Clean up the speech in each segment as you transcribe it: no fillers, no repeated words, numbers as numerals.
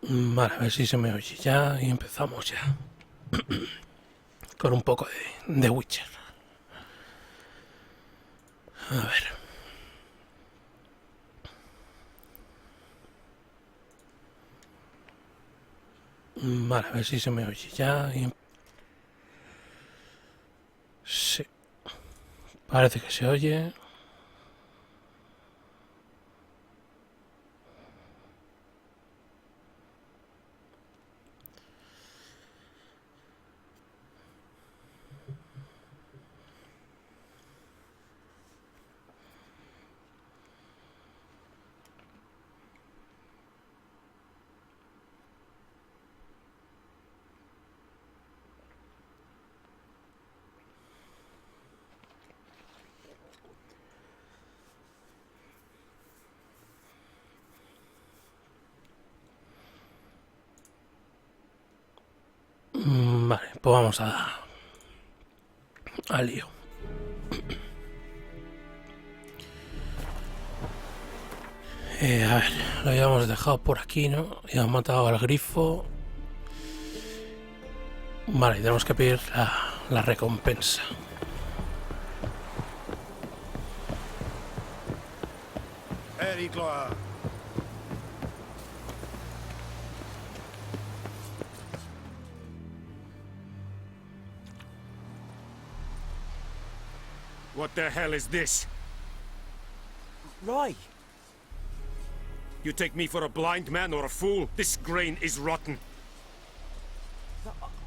Vale, a ver si se me oye ya y empezamos ya. Con un poco de Witcher. A ver. Vale, a ver si se me oye ya y... Sí. Parece que se oye. Vale, pues vamos al lío. A ver, lo habíamos dejado por aquí, ¿no? Y hemos matado al grifo. Vale, tenemos que pedir la recompensa. What the hell is this? Right. You take me for a blind man or a fool? This grain is rotten.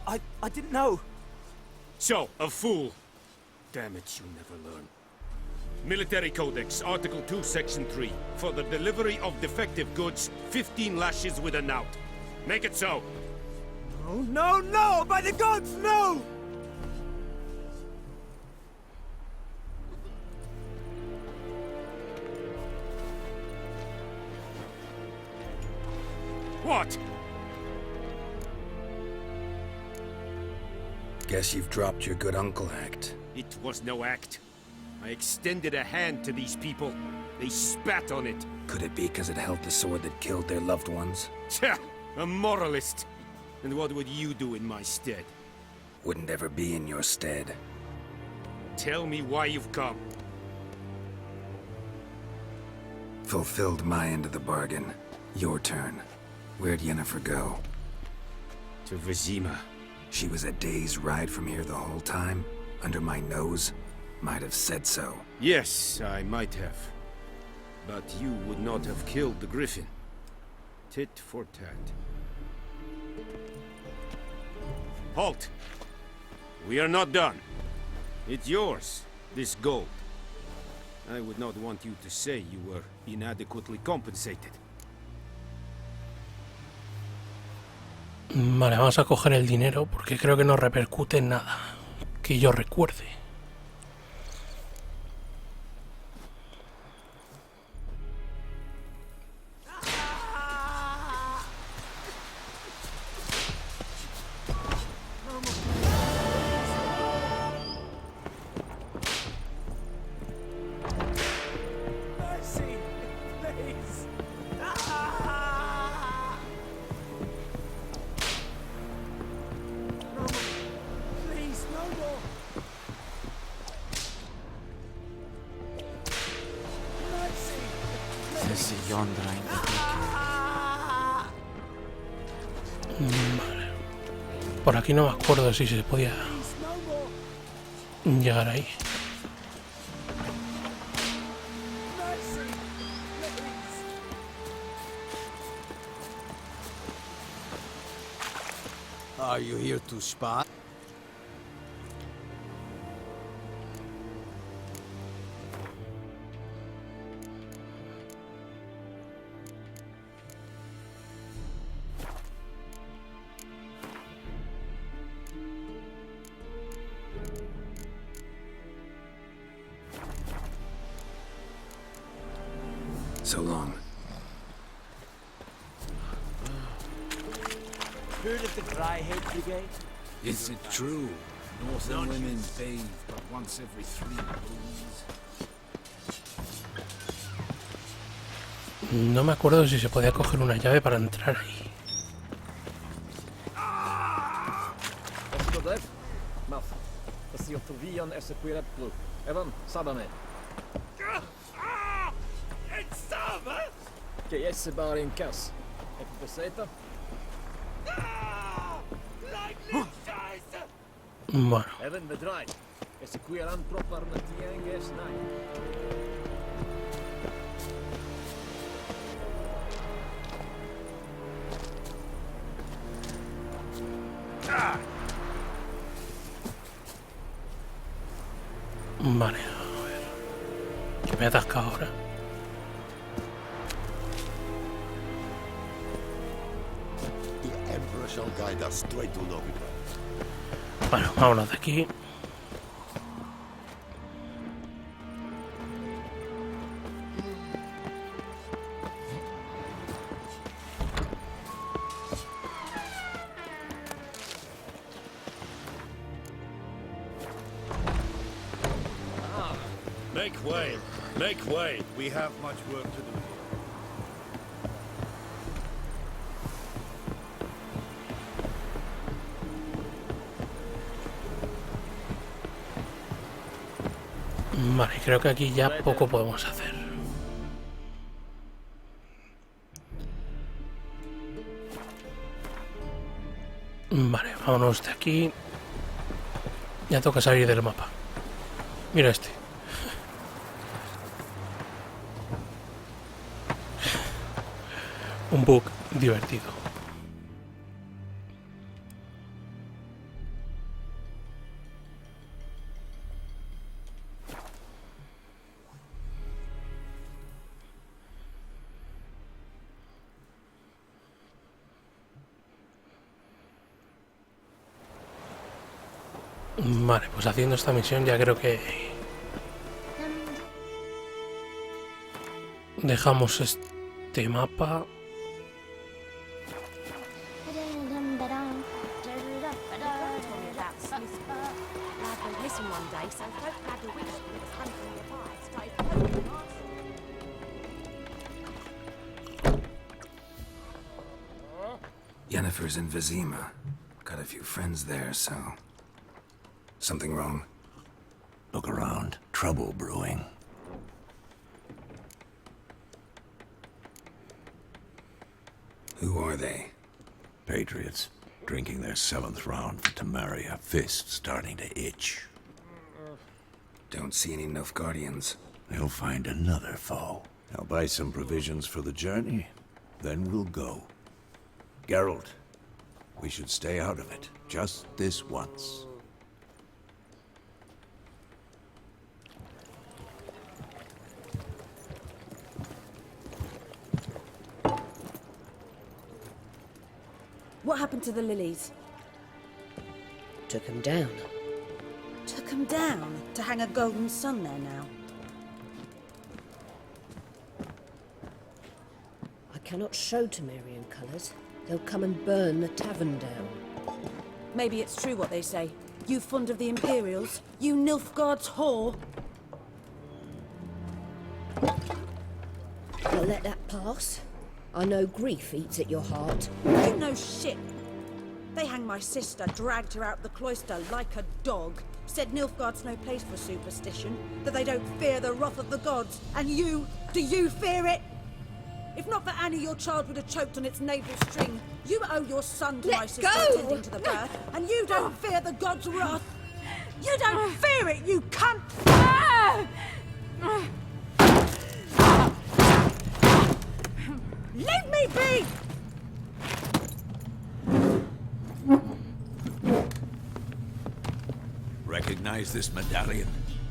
I didn't know. So, a fool. Damn it, you never learn. Military Codex, Article 2, Section 3. For the delivery of defective goods, 15 lashes with a knout. Make it so. Oh, no, no! By the gods, no! What? Guess you've dropped your good uncle act. It was no act. I extended a hand to these people. They spat on it. Could it be because it held the sword that killed their loved ones? Tja, a moralist. And what would you do in my stead? Wouldn't ever be in your stead. Tell me why you've come. Fulfilled my end of the bargain. Your turn. Where'd Yennefer go? To Vizima. She was a day's ride from here the whole time? Under my nose? Might have said so. Yes, I might have. But you would not have killed the griffin. Tit for tat. Halt! We are not done. It's yours, this gold. I would not want you to say you were inadequately compensated. Vale, vamos a coger el dinero porque creo que no repercute en nada. Que yo recuerde. Vale. Por aquí no me acuerdo si se podía llegar ahí. Are you here to spy? So long. Heard of the Dryhead Brigade? Is it true? Northern women bathe but once every 3 moons. No me acuerdo si se podía coger una llave para entrar ahí. esse Capítulo. Evan, sábame. It's summer! Que esse bar in kass. Är på beseta? Like scheiße! Bueno, Evan bedrai. Esse Quieran proper met tienges nai. vale, a ver. Que me atasca ahora. The Emperor shall guide us straight to Novigrad. Bueno, vámonos de aquí. Make way! Make way! We have much work to do here. Vale, creo que aquí ya poco podemos hacer. Vale, vámonos de aquí. Ya toca salir del mapa. Mira este. Un bug divertido. Vale, pues haciendo esta misión ya creo que dejamos este mapa. Yennefer's in Vizima. Got a few friends there, so... Something wrong? Look around. Trouble brewing. Who are they? Patriots. Drinking their 7th round for Tamaria. Fists starting to itch. Don't see any Nilfgaardians. They'll find another foe. I'll buy some provisions for the journey. Then we'll go. Geralt, we should stay out of it. Just this once. What happened to the lilies? Took him down. Took 'em down to hang a golden sun there now. I cannot show Temerian colours. They'll come and burn the tavern down. Maybe it's true what they say. You fond of the Imperials? You Nilfgaard's whore? I'll let that pass. I know grief eats at your heart. You know shit. They hanged my sister, dragged her out the cloister like a dog. Said Nilfgaard's no place for superstition, that they don't fear the wrath of the gods. And you, do you fear it? If not for Annie, your child would have choked on its navel string. You owe your son to my Let sister go! attending to the birth, and you don't fear the gods' wrath. You don't fear it, you cunt! Leave me be! Recognize this medallion?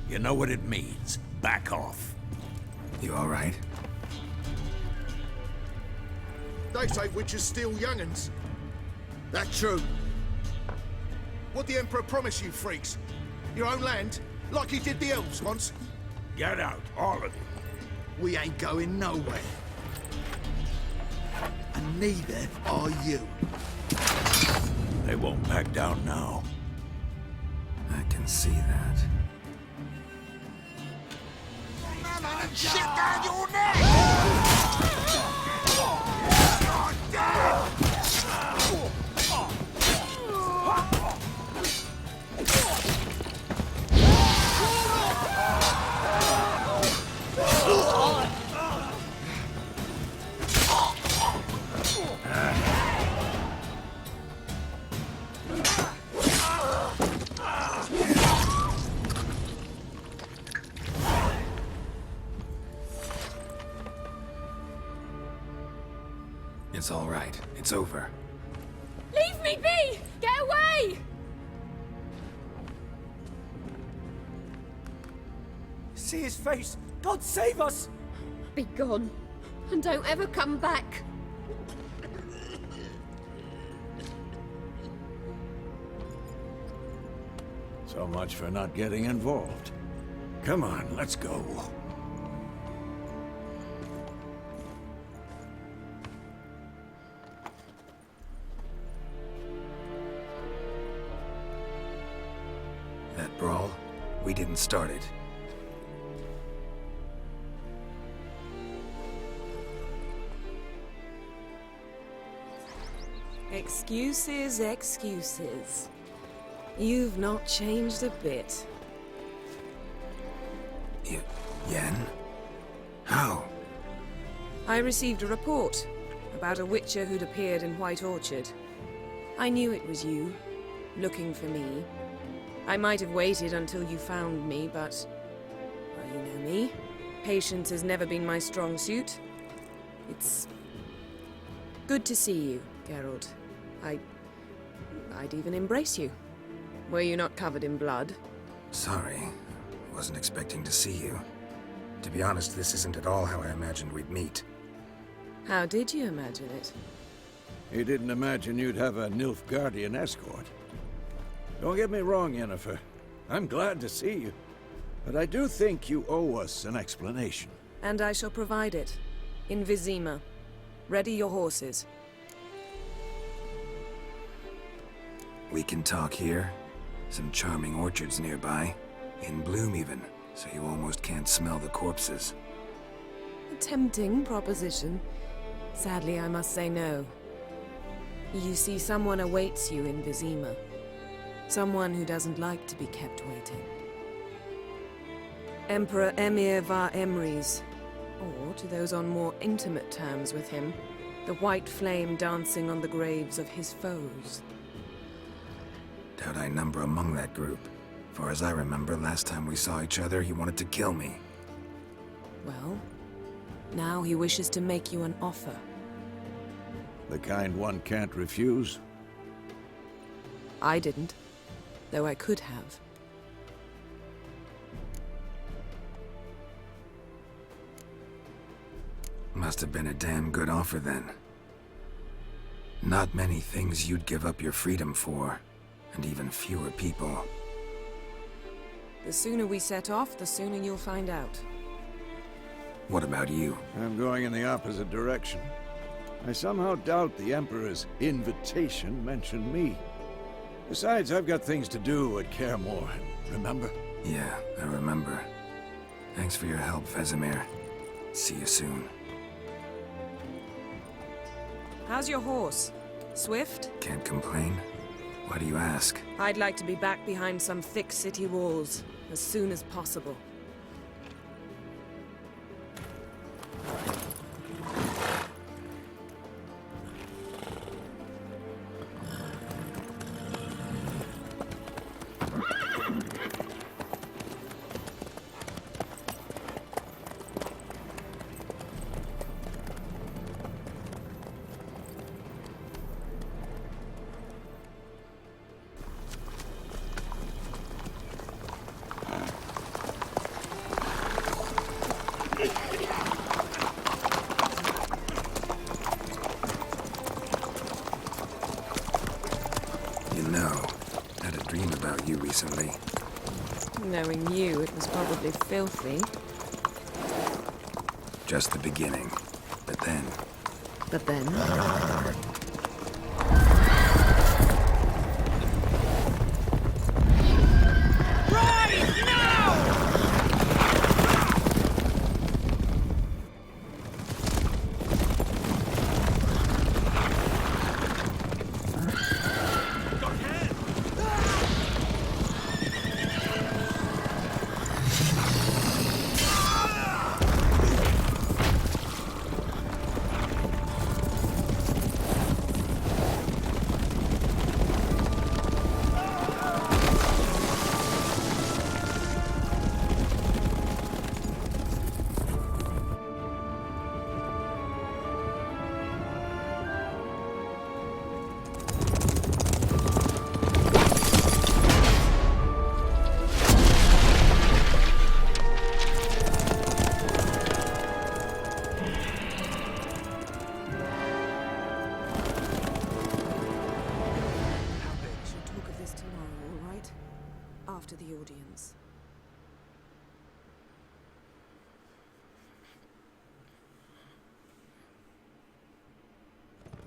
You know what it means. Back off. You all right? They say witches steal young'uns. That true. What the Emperor promise you, freaks? Your own land? Like he did the elves once? Get out, all of you. We ain't going nowhere. And neither are you. They won't back down now. I can see that. Shit down your neck! You're dead! It's all right. It's over. Leave me be! Get away! See his face! God save us! Be gone. And don't ever come back. So much for not getting involved. Come on, let's go. That brawl, we didn't start it. Excuses, excuses. You've not changed a bit. Yen? How? I received a report about a witcher who'd appeared in White Orchard. I knew it was you, looking for me. I might have waited until you found me, but... well, you know me. Patience has never been my strong suit. It's... good to see you, Geralt. I'd even embrace you. Were you not covered in blood? Sorry. Wasn't expecting to see you. To be honest, this isn't at all how I imagined we'd meet. How did you imagine it? He didn't imagine you'd have a Nilfgaardian escort. Don't get me wrong, Yennefer. I'm glad to see you. But I do think you owe us an explanation. And I shall provide it. In Vizima. Ready your horses. We can talk here. Some charming orchards nearby. In bloom even, so you almost can't smell the corpses. A tempting proposition. Sadly, I must say no. You see, someone awaits you in Vizima. Someone who doesn't like to be kept waiting. Emperor Emir var Emrys. Or, to those on more intimate terms with him, the white flame dancing on the graves of his foes. Doubt I number among that group. Far as I remember, last time we saw each other, he wanted to kill me. Well, now he wishes to make you an offer. The kind one can't refuse. I didn't, though I could have. Must have been a damn good offer then. Not many things you'd give up your freedom for, and even fewer people. The sooner we set off, the sooner you'll find out. What about you? I'm going in the opposite direction. I somehow doubt the Emperor's invitation mentioned me. Besides, I've got things to do at Kaer Morhen, remember? Yeah, I remember. Thanks for your help, Vesemir. See you soon. How's your horse? Swift? Can't complain. Why do you ask? I'd like to be back behind some thick city walls as soon as possible. You know, had a dream about you recently. Knowing you, it was probably filthy. Just the beginning. But then... But then...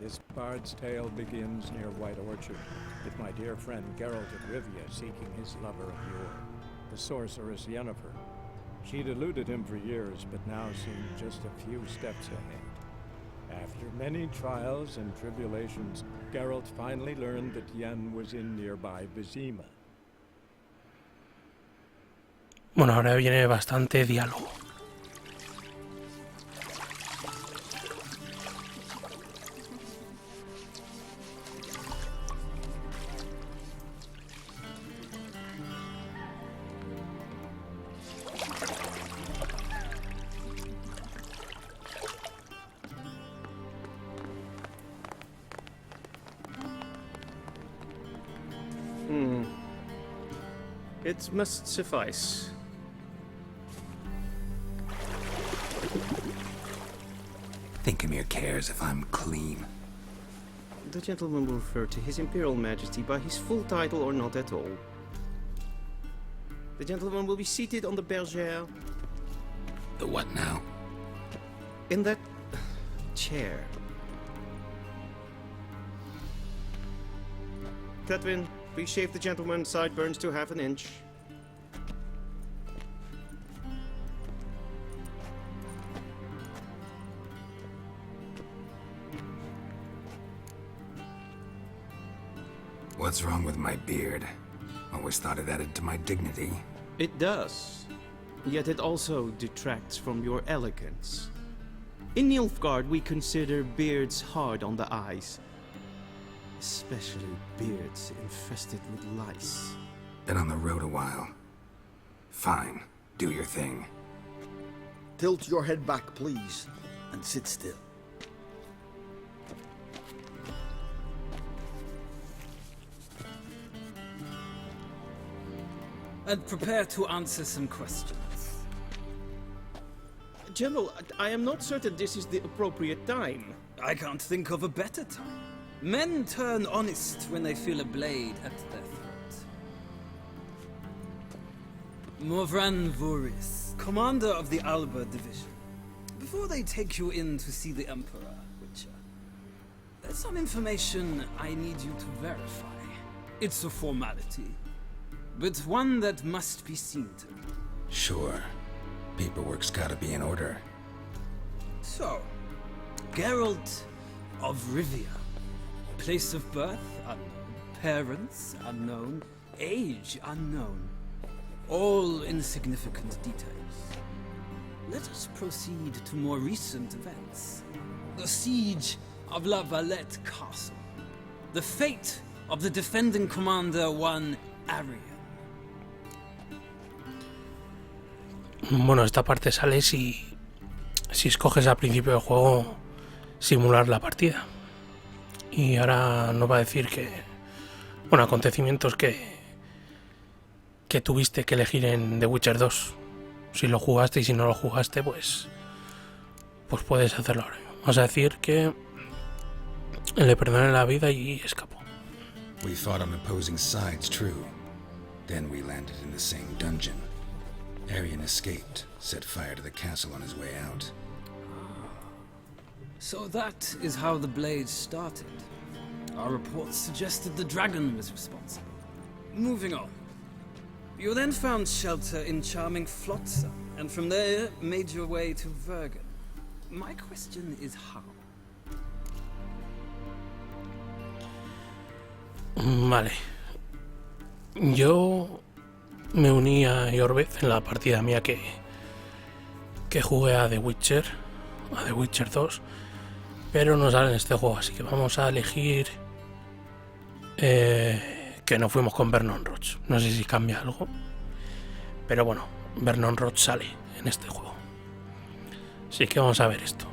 This bard's tale begins near White Orchard, with my dear friend Geralt of Rivia seeking his lover of yore, the sorceress Yennefer. She'd eluded him for years, but now seemed just a few steps ahead. After many trials and tribulations, Geralt finally learned that Yen was in nearby Vizima. Bueno, ahora viene bastante diálogo. It must suffice. Thinkamere cares if I'm clean. The gentleman will refer to His Imperial Majesty by his full title or not at all. The gentleman will be seated on the bergère. The what now? In that chair. Catwin, please shave the gentleman's sideburns to half an inch. What's wrong with my beard? Always thought it added to my dignity. It does. Yet it also detracts from your elegance. In Nilfgaard, we consider beards hard on the eyes. Especially beards infested with lice. Been on the road a while. Fine, do your thing. Tilt your head back, please, and sit still. And prepare to answer some questions. General, I am not certain this is the appropriate time. I can't think of a better time. Men turn honest when they feel a blade at their throat. Morvran Voris, commander of the Alba Division. Before they take you in to see the Emperor, Witcher, there's some information I need you to verify. It's a formality, but one that must be seen to. Sure. Paperwork's gotta be in order. So, Geralt of Rivia. Place of birth unknown, parents unknown, age unknown. All insignificant details. Let us proceed to more recent events. The siege of La Valette Castle. The fate of the defending commander, one Arian. Bueno, esta parte sale si escoges al principio del juego simular la partida. Y ahora nos va a decir que, bueno, acontecimientos que tuviste que elegir en The Witcher 2. Si lo jugaste y si no lo jugaste, pues puedes hacerlo ahora. Vamos a decir que le perdoné la vida y escapó. We fought on opposing sides, true. Then we landed in the same dungeon. Arian escaped, set fire to the castle on his way out. So that is how the blade started. Our reports suggested the dragon was responsible. Moving on. You then found shelter in charming Flotsam, and from there made your way to Vergen. My question is how? Vale. Yo me uní a Yorbeth en la partida mía que jugué a The Witcher 2, pero no sale en este juego, así que vamos a elegir que no fuimos con Vernon Roach. No sé si cambia algo, pero bueno, Vernon Roach sale en este juego. Así que vamos a ver esto.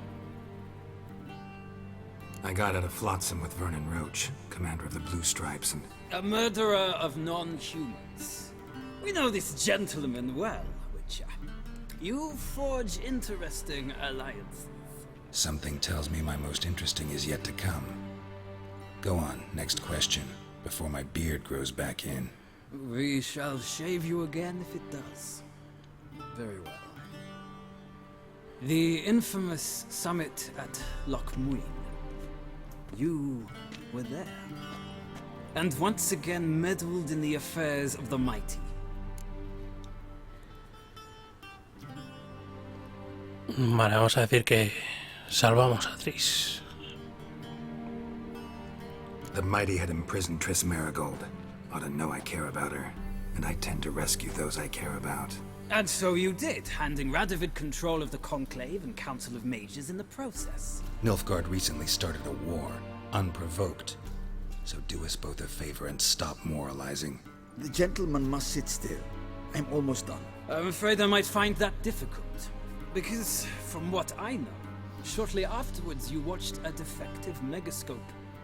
I got out of Flotsam with Vernon Roach, commander of the Blue Stripes, and... A murderer of non-humans. We know this gentleman well, Witcher. You forge interesting alliances. Something tells me my most interesting is yet to come. Go on, next question, before my beard grows back in. We shall shave you again if it does. Very well. The infamous summit at Loch Muin. you were there. And once again meddled in the affairs of the mighty. Vale, vamos a decir que salvamos a Triss. The mighty had imprisoned Triss Marigold. Ought to know I care about her, and I tend to rescue those I care about. And so you did, handing Radovid control of the Conclave and Council of Mages in the process. Nilfgaard recently started a war, unprovoked. So do us both a favor and stop moralizing. The gentleman must sit still. I'm almost done. I'm afraid I might find that difficult. Because, from what I know, shortly afterwards you watched a defective megascope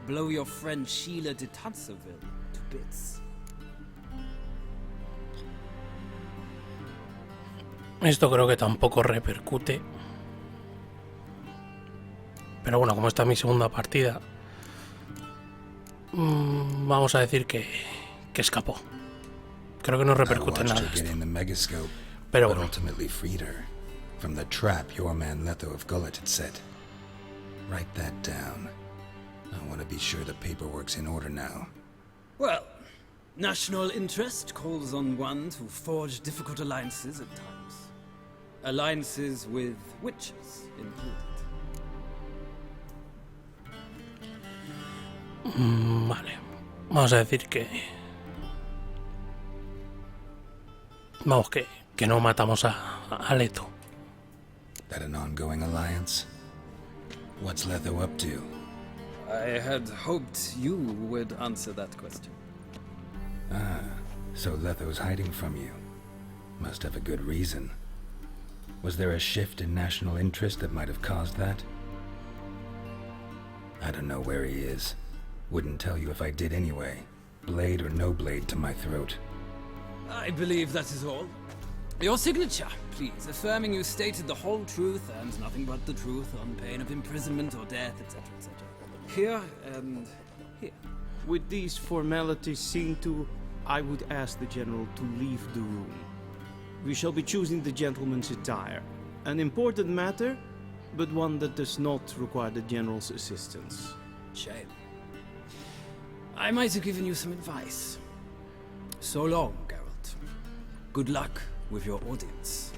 blow your friend Sheila de Tanserville to bits. Esto creo que tampoco repercute. Pero bueno, como esta es mi segunda partida, vamos a decir que escapó. Creo que no repercute en nada esto. Pero bueno. From the trap your man Letho of Gullet had set. Write that down. I want to be sure the paperwork's in order now. Well, national interest calls on one to forge difficult alliances at times. Alliances with witches included. Vale. Vamos a decir que... Vamos, que no matamos a Leto. That an ongoing alliance? What's Letho up to? I had hoped you would answer that question. Ah, so Letho's hiding from you. Must have a good reason. Was there a shift in national interest that might have caused that? I don't know where he is. Wouldn't tell you if I did anyway. Blade or no blade to my throat. I believe that is all. Your signature, please, affirming you stated the whole truth and nothing but the truth on pain of imprisonment or death, etc., etc. Here and here. With these formalities seen to, I would ask the General to leave the room. We shall be choosing the gentleman's attire. An important matter, but one that does not require the General's assistance. Shame. I might have given you some advice. So long, Geralt. Good luck with your audience.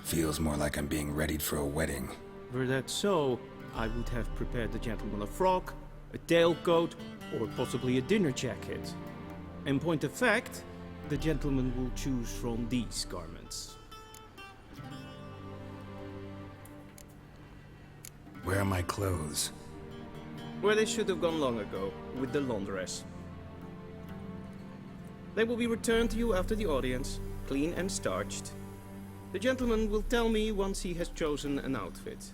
Feels more like I'm being readied for a wedding. Were that so, I would have prepared the gentleman a frock, a tailcoat, or possibly a dinner jacket. In point of fact, the gentleman will choose from these garments. Where are my clothes? Where they should have gone long ago, with the laundress. They will be returned to you after the audience, clean and starched. The gentleman will tell me once he has chosen an outfit.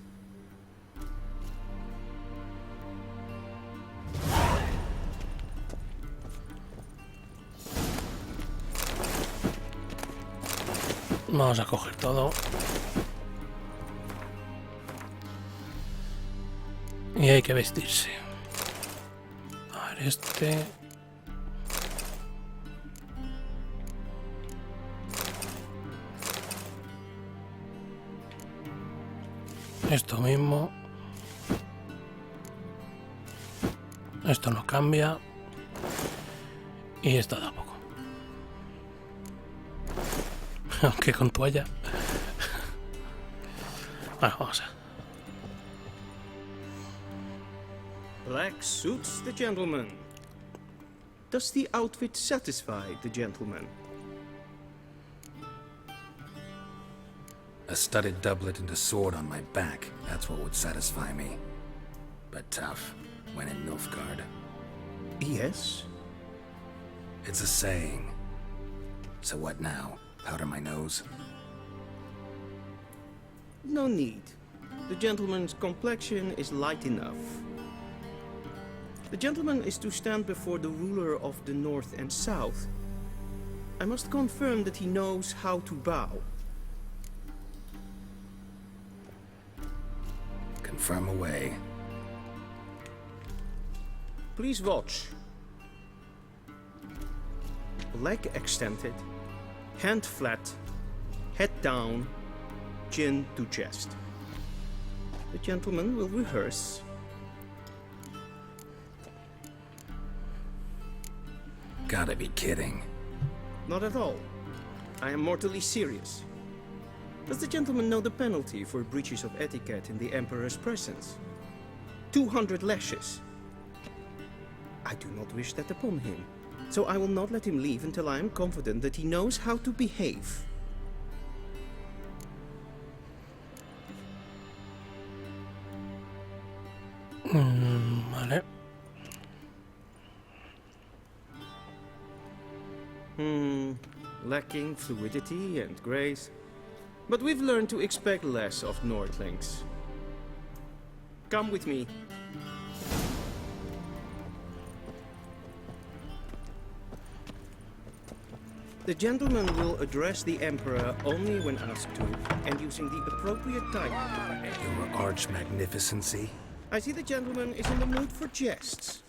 Vamos a coger todo. Y hay que vestirse. A ver, este... Esto mismo. Esto no cambia. Y esto tampoco. Aunque con toalla. Bueno, vamos a... Black suits the gentleman. Does the outfit satisfy the gentleman? A studded doublet and a sword on my back. That's what would satisfy me. But tough, when in Nilfgaard. Yes? It's a saying. So what now? Powder my nose? No need. The gentleman's complexion is light enough. The gentleman is to stand before the ruler of the North and South. I must confirm that he knows how to bow. Confirm away. Please watch. leg extended, hand flat, head down, chin to chest. The gentleman will rehearse. Gotta be kidding. Not at all. I am mortally serious. Does the gentleman know the penalty for breaches of etiquette in the Emperor's presence? 200 lashes. I do not wish that upon him, so I will not let him leave until I am confident that he knows how to behave. Vale. Lacking fluidity and grace. But we've learned to expect less of Nordlings. Come with me. The gentleman will address the Emperor only when asked to, and using the appropriate title. Your arch-magnificency? I see the gentleman is in the mood for jests.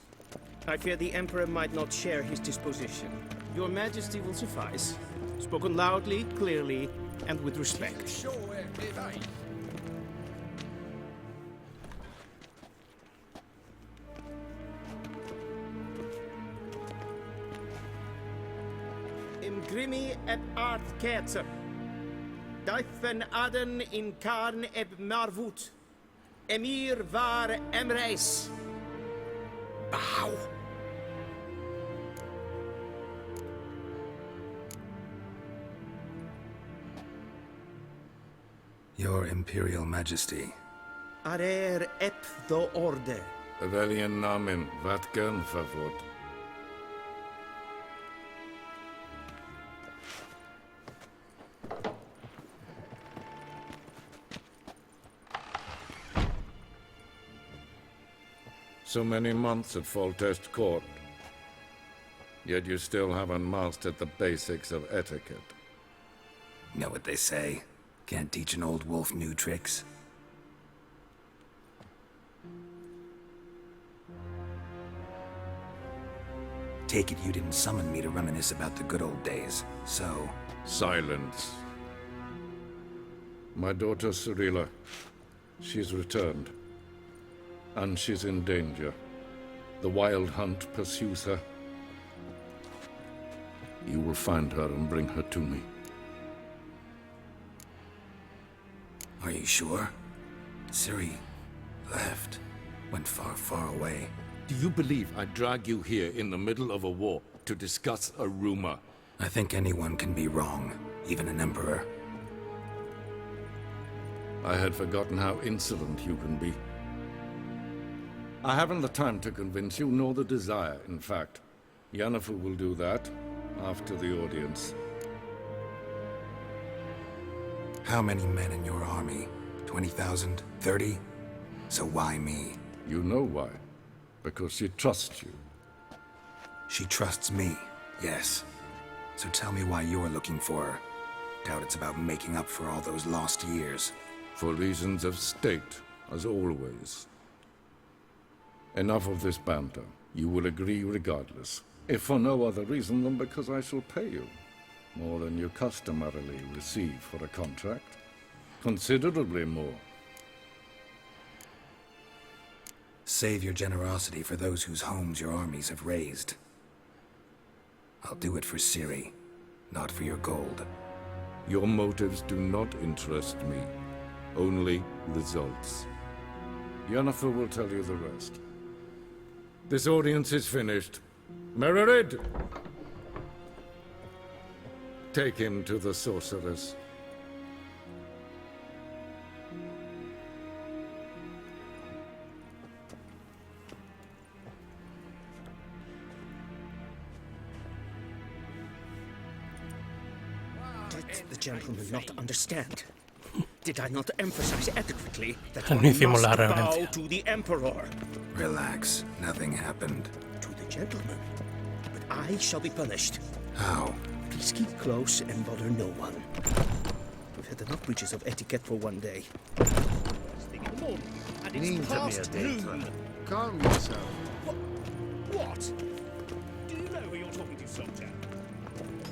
I fear the Emperor might not share his disposition. Your Majesty will suffice. Spoken loudly, clearly, and with respect. Imgrimi et art ketzer. Duifen aden in karn eb marvut. Emir var emreis. Bow. Your Imperial Majesty. Arer ep the orde. Welchen Namen, wat gern favor? So many months at Foltest Court, yet you still haven't mastered the basics of etiquette. Know what they say? Can't teach an old wolf new tricks. Take it you didn't summon me to reminisce about the good old days, so... Silence. My daughter Cyrilla, she's returned. And she's in danger. The Wild Hunt pursues her. You will find her and bring her to me. Are you sure? Ciri left. Went far, far away. Do you believe I'd drag you here in the middle of a war to discuss a rumor? I think anyone can be wrong, even an emperor. I had forgotten how insolent you can be. I haven't the time to convince you, nor the desire, in fact. Yennefer will do that after the audience. How many men in your army? 20,000? 30? So why me? You know why. Because she trusts you. She trusts me, yes. So tell me why you're looking for her. Doubt it's about making up for all those lost years. For reasons of state, as always. Enough of this banter. You will agree regardless. If for no other reason than because I shall pay you. More than you customarily receive for a contract. Considerably more. Save your generosity for those whose homes your armies have razed. I'll do it for Ciri, not for your gold. Your motives do not interest me. Only results. Yennefer will tell you the rest. This audience is finished. Mererid! Take him to the sorceress. Did the gentleman not understand? Did I not emphasize adequately that No one hicimos must la bow reverencia. to the Emperor? Relax, nothing happened. To the gentleman. But I shall be punished. How? Please keep close and bother no one. We've had enough breaches of etiquette for one day. First thing in the morning, and it's past noon. Calm yourself. What? Do you know who you're talking to, soldier?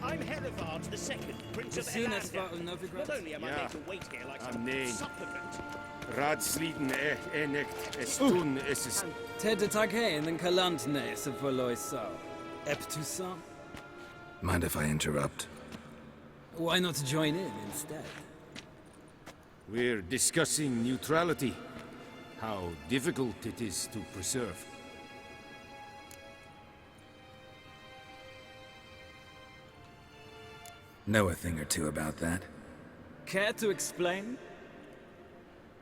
I'm Herivard II, Prince of Soon as Elander. far Novigrad. Not only am I made to wait here like some nee. supplicant. Radsliden echt estun is. Ted tag heen en kalandne se verloisa. Eptusa. Mind if I interrupt? Why not join in instead? We're discussing neutrality. How difficult it is to preserve. Know a thing or two about that? Care to explain?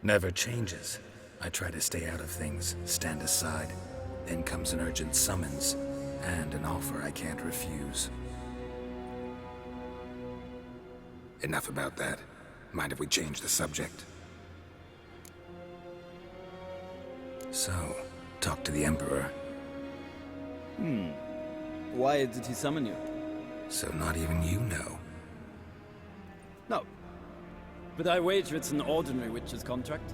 Never changes. I try to stay out of things, stand aside. Then comes an urgent summons, and an offer I can't refuse. Enough about that. Mind if we change the subject? So, talk to the Emperor. Why did he summon you? So not even you know. No. But I wager it's an ordinary witch's contract.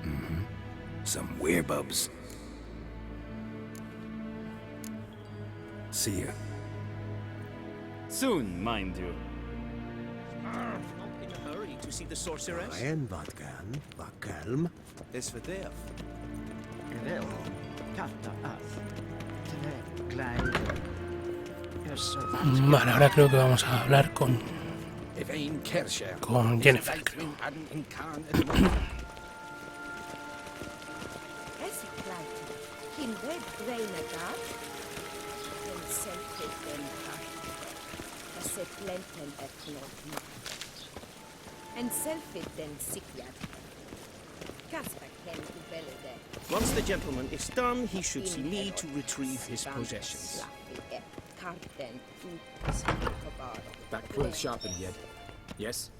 Mm-hmm. Some werebubs. See ya. Soon, mind you. Not in a hurry to see the sorceress. En wat kan, wat kalm. Es verderf. Wel, katta af. Tre kleine. Vale, ahora creo que vamos a hablar con Jennifer. Creo. Once the gentleman is done, he should see me to retrieve his possessions. That quill sharpened yet? Yes?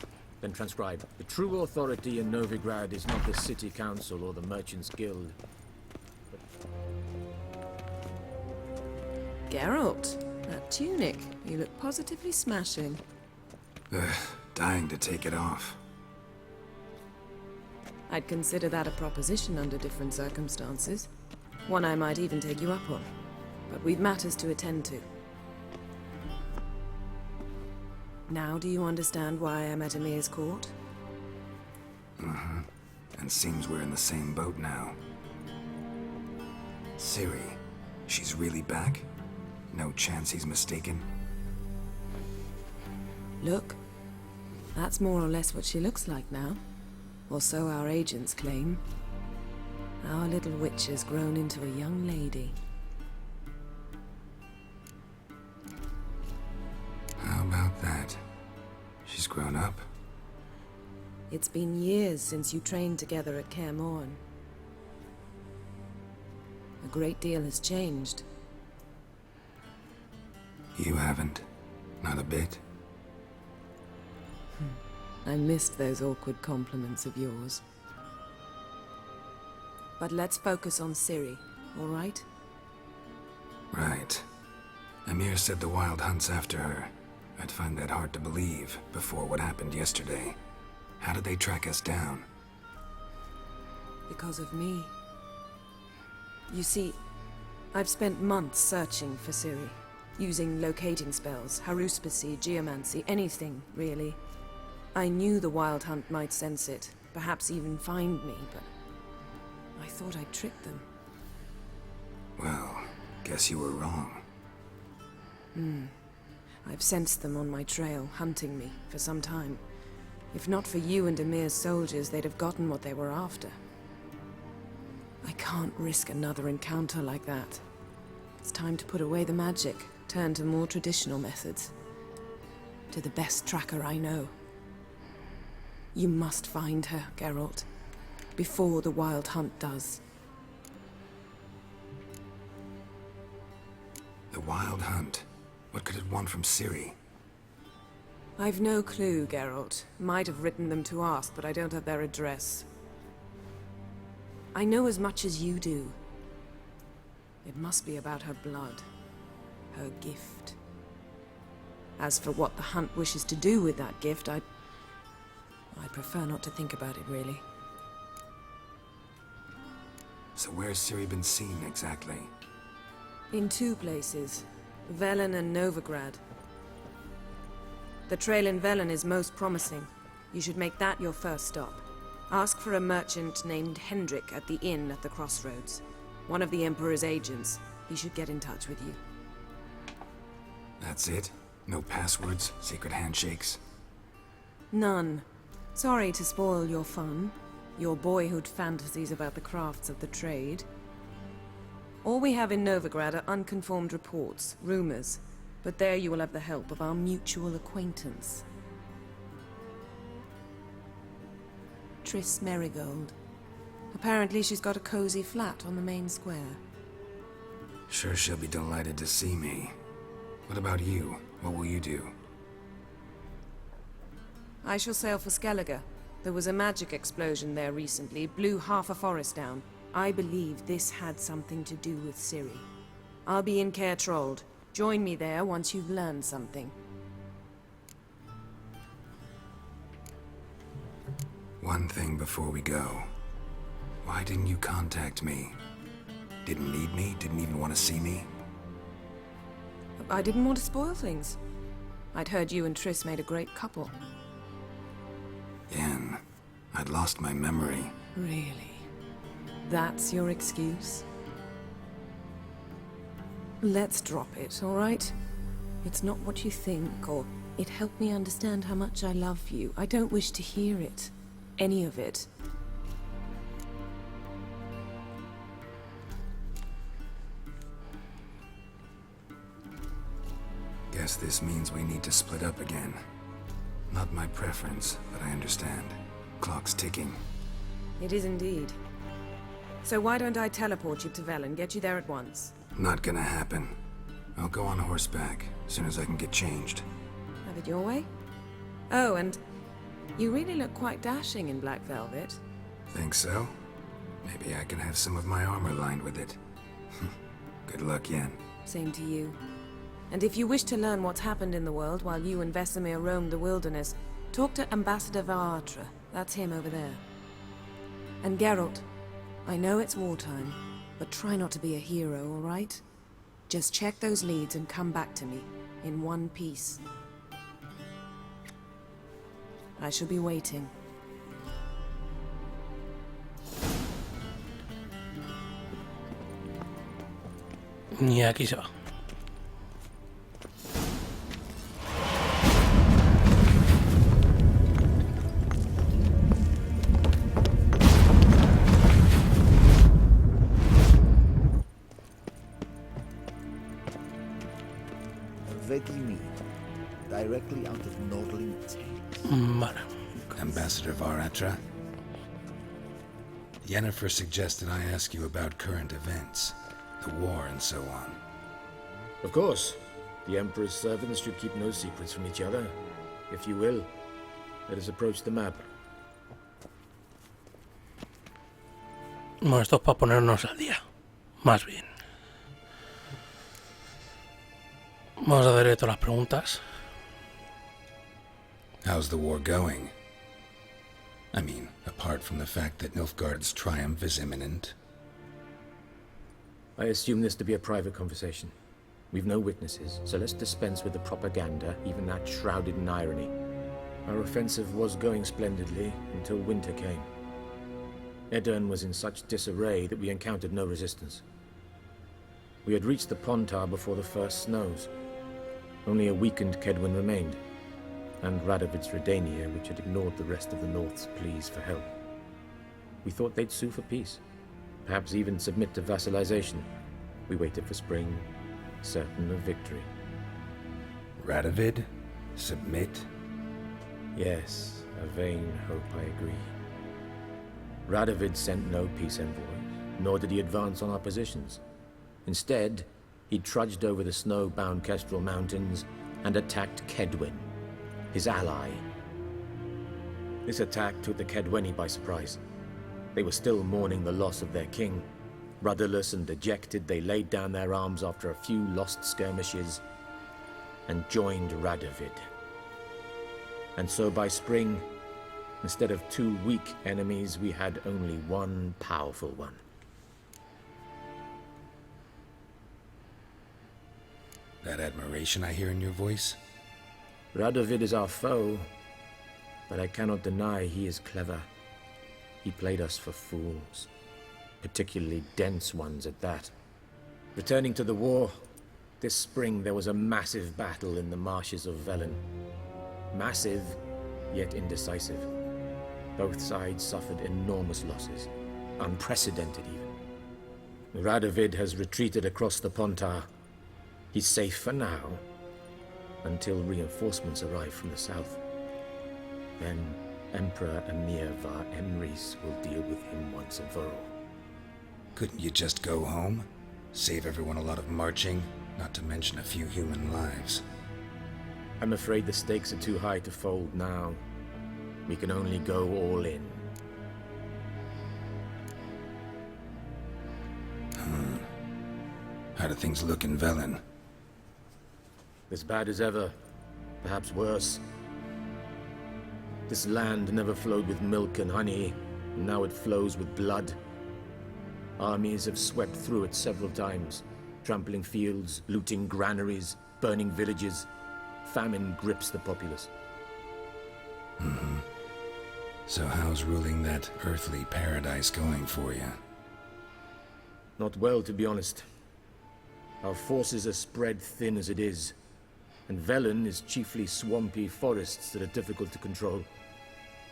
Then transcribe. The true authority in Novigrad is not the city council or the merchants' guild. Geralt, that tunic. You look positively smashing. Ugh, dying to take it off. I'd consider that a proposition under different circumstances. One I might even take you up on. But we've matters to attend to. Now do you understand why I'm at Emir's court? Mm-hmm. And seems we're in the same boat now. Ciri, she's really back? No chance he's mistaken? Look, that's more or less what she looks like now. Or so our agents claim. Our little witch has grown into a young lady. How about that? She's grown up? It's been years since you trained together at Kaer Morhen. A great deal has changed. You haven't. Not a bit. I missed those awkward compliments of yours. But let's focus on Ciri, all right? Right. Emir said the Wild Hunt's after her. I'd find that hard to believe before what happened yesterday. How did they track us down? Because of me. You see, I've spent months searching for Ciri, using locating spells, haruspicy, geomancy, anything, really. I knew the Wild Hunt might sense it, perhaps even find me, but I thought I'd tricked them. Well, guess you were wrong. I've sensed them on my trail, hunting me, for some time. If not for you and Emir's soldiers, they'd have gotten what they were after. I can't risk another encounter like that. It's time to put away the magic, turn to more traditional methods. To the best tracker I know. You must find her, Geralt. Before the Wild Hunt does. The Wild Hunt? What could it want from Ciri? I've no clue, Geralt. Might have written them to ask, but I don't have their address. I know as much as you do. It must be about her blood. Her gift. As for what the Hunt wishes to do with that gift, I'd prefer not to think about it, really. So where's Ciri been seen, exactly? In two places. Velen and Novigrad. The trail in Velen is most promising. You should make that your first stop. Ask for a merchant named Hendrik at the inn at the crossroads. One of the Emperor's agents. He should get in touch with you. That's it? No passwords, secret handshakes? None. Sorry to spoil your fun. Your boyhood fantasies about the crafts of the trade. All we have in Novigrad are unconfirmed reports, rumors. But there you will have the help of our mutual acquaintance. Triss Merigold. Apparently she's got a cozy flat on the main square. Sure she'll be delighted to see me. What about you? What will you do? I shall sail for Skellige. There was a magic explosion there recently, blew half a forest down. I believe this had something to do with Ciri. I'll be in Caer Trold. Join me there once you've learned something. One thing before we go. Why didn't you contact me? Didn't need me? Didn't even want to see me? I didn't want to spoil things. I'd heard you and Triss made a great couple. Yen, I'd lost my memory. Really? That's your excuse? Let's drop it, all right? It's not what you think, or it helped me understand how much I love you. I don't wish to hear it. Any of it. Guess this means we need to split up again. Not my preference, but I understand. Clock's ticking. It is indeed. So why don't I teleport you to Velen, get you there at once? Not gonna happen. I'll go on horseback, as soon as I can get changed. Have it your way? Oh, and you really look quite dashing in black velvet. Think so? Maybe I can have some of my armor lined with it. Good luck, Yen. Same to you. And if you wish to learn what's happened in the world while you and Vesemir roamed the wilderness, talk to Ambassador Varatra. That's him over there. And Geralt, I know it's wartime, but try not to be a hero, all right? Just check those leads and come back to me, in one piece. I shall be waiting. Y aquí se va. Ready mead, directly out of Nordling Tales. Vale. Ambassador Varatra? Yennefer suggested I ask you about current events, the war and so on. Of course. The Emperor's servants should keep no secrets from each other. If you will, let us approach the map. Bueno, esto es para ponernos al día. Más bien. Vamos a hacerle todas las preguntas. How's the war going? I mean, apart from the fact that Nilfgaard's triumph is imminent. I assume this to be a private conversation. We've no witnesses, so let's dispense with the propaganda, even that shrouded in irony. Our offensive was going splendidly until winter came. Edirn was in such disarray that we encountered no resistance. We had reached the Pontar before the first snows. Only a weakened Kedwin remained, and Radovid's Redania, which had ignored the rest of the North's pleas for help. We thought they'd sue for peace, perhaps even submit to vassalization. We waited for spring, certain of victory. Radovid? Submit? Yes, a vain hope, I agree. Radovid sent no peace envoys, nor did he advance on our positions. Instead, he trudged over the snow-bound Kestrel Mountains and attacked Kedwin, his ally. This attack took the Kedweni by surprise. They were still mourning the loss of their king. Rudderless and dejected, they laid down their arms after a few lost skirmishes and joined Radovid. And so by spring, instead of two weak enemies, we had only one powerful one. That admiration I hear in your voice? Radovid is our foe, but I cannot deny he is clever. He played us for fools, particularly dense ones at that. Returning to the war, this spring there was a massive battle in the marshes of Velen. Massive, yet indecisive. Both sides suffered enormous losses, unprecedented even. Radovid has retreated across the Pontar. He's safe for now, until reinforcements arrive from the south. Then Emperor Emir var Emrys will deal with him once and for all. Couldn't you just go home? Save everyone a lot of marching, not to mention a few human lives. I'm afraid the stakes are too high to fold now. We can only go all in. How do things look in Velen? As bad as ever, perhaps worse. This land never flowed with milk and honey, and now it flows with blood. Armies have swept through it several times, trampling fields, looting granaries, burning villages. Famine grips the populace. So how's ruling that earthly paradise going for you? Not well, to be honest. Our forces are spread thin as it is, and Velen is chiefly swampy forests that are difficult to control.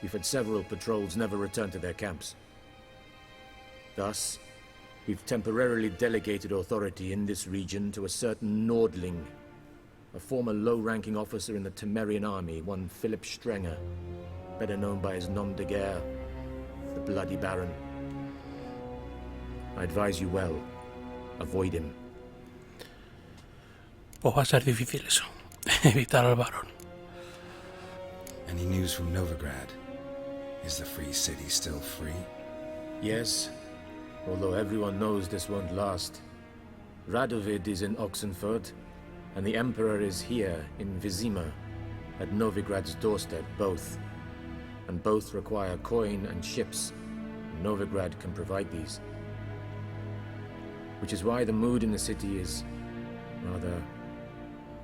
We've had several patrols never return to their camps. Thus, we've temporarily delegated authority in this region to a certain Nordling, a former low-ranking officer in the Temerian army, one Philip Strenger, better known by his nom de guerre, the Bloody Baron. I advise you well. Avoid him. Pues va a ser difícil eso, evitar al varón. Any news from Novigrad? Is the free city still free? Yes, although everyone knows this won't last. Radovid is in Oxenfurt, and the Emperor is here in Vizima, at Novigrad's doorstep, both. And both require coin and ships. Novigrad can provide these. Which is why the mood in the city is rather,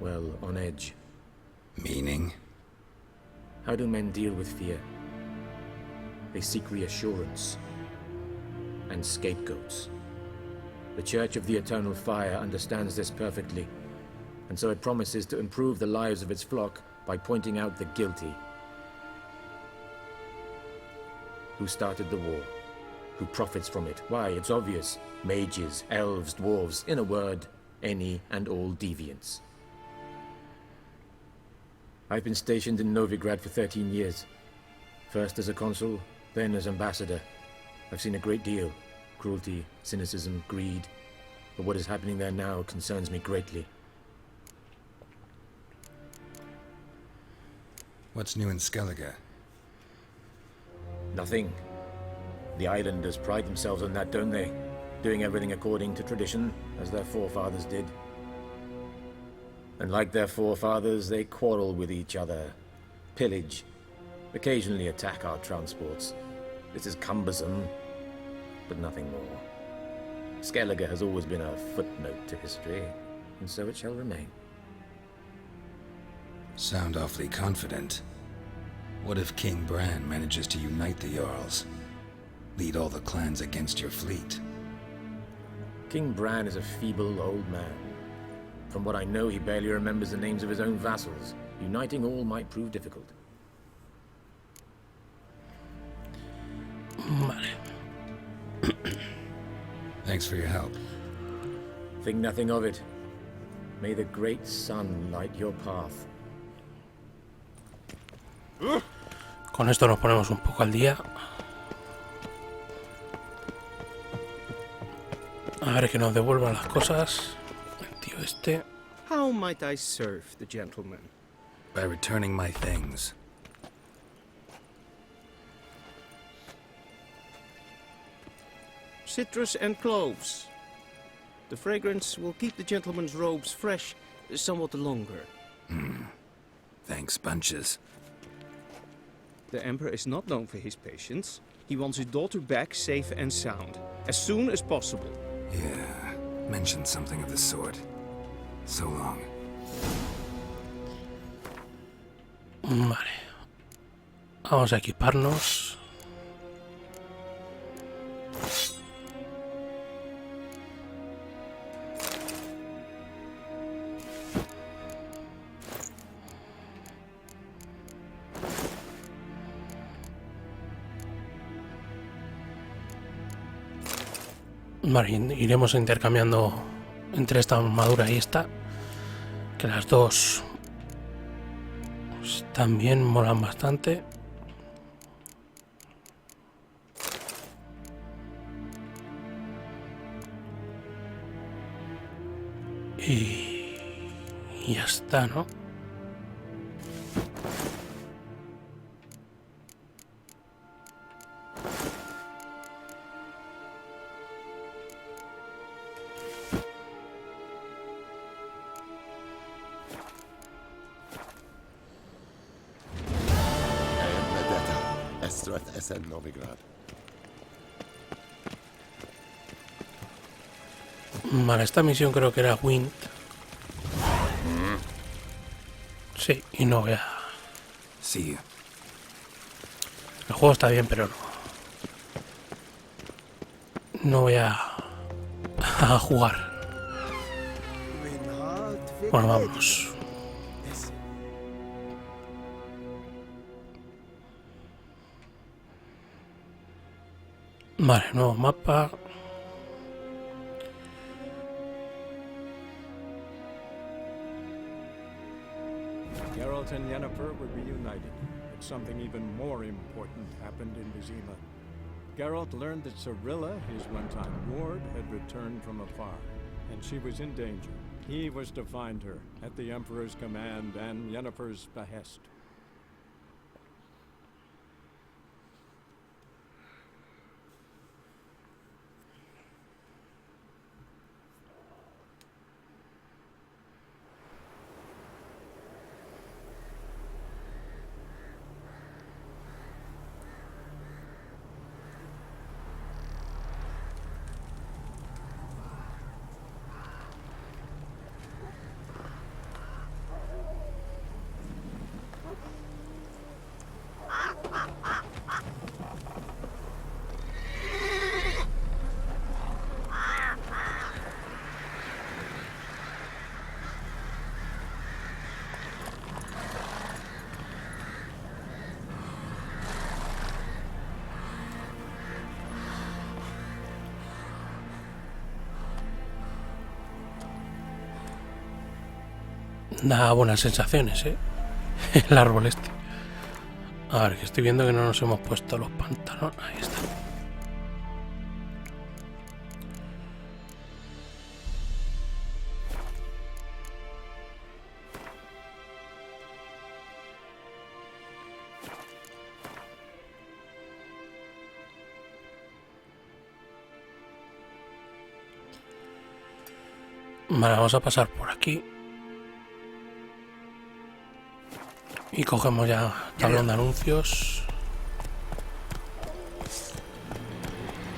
well, on edge. Meaning? How do men deal with fear? They seek reassurance and scapegoats. The Church of the Eternal Fire understands this perfectly, and so it promises to improve the lives of its flock by pointing out the guilty. Who started the war? Who profits from it? Why, it's obvious. Mages, elves, dwarves, in a word, any and all deviants. I've been stationed in Novigrad for 13 years. First as a consul, then as ambassador. I've seen a great deal. Cruelty, cynicism, greed. But what is happening there now concerns me greatly. What's new in Skellige? Nothing. The islanders pride themselves on that, don't they? Doing everything according to tradition, as their forefathers did. And like their forefathers, they quarrel with each other, pillage, occasionally attack our transports. This is cumbersome, but nothing more. Skellige has always been a footnote to history, and so it shall remain. Sound awfully confident. What if King Bran manages to unite the Jarls? Lead all the clans against your fleet? King Bran is a feeble old man. From what I know, he barely remembers the names of his own vassals. Uniting all might prove difficult. Vale. Thanks for your help. Think nothing of it. May the great sun light your path. Con esto nos ponemos un poco al día. A ver que nos devuelvan las cosas. El tío este. How might I serve the gentleman? By returning my things. Citrus and cloves. The fragrance will keep the gentleman's robes fresh somewhat longer. Thanks, bunches. The Emperor is not known for his patience. He wants his daughter back safe and sound, as soon as possible. Yeah, mentioned something of the sort. So long. Vale. Vamos a equiparnos. Vale, iremos intercambiando entre esta armadura y esta, que las dos pues, también molan bastante. Y ya está, ¿no? Es el Novigrad. Vale, esta misión creo que era Wind. Sí, y no voy a... Sí. El juego está bien, pero no. No voy a jugar. Bueno, vamos. Vale, nuevo mapa. Geralt and Yennefer were reunited, but something even more important happened in Vizima. Geralt learned that Cirilla, his one-time ward, had returned from afar, and she was in danger. He was to find her, at the Emperor's command and Yennefer's behest. Da buenas sensaciones, el árbol este. A ver, que estoy viendo que no nos hemos puesto los pantalones. Ahí está. Vale, vamos a pasar por aquí. Y cogemos ya tablón de anuncios.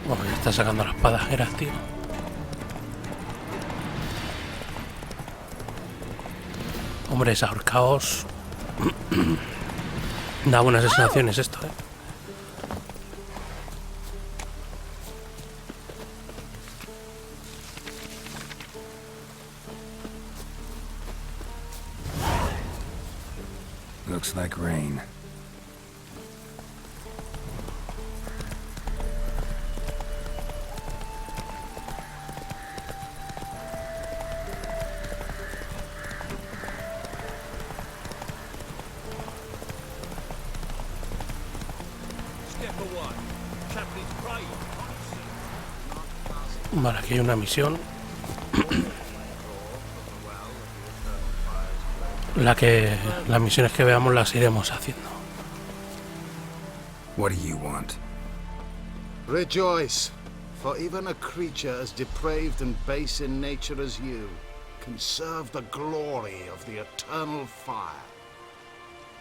Bueno, ya está sacando las padajeras, tío. Hombres ahorcaos. Da buenas sensaciones esto, Looks like rain. Vale, aquí hay una misión. Las misiones que veamos las iremos haciendo. What do you want? Rejoice, for even a creature as depraved and base in nature as you can serve the glory of the eternal fire.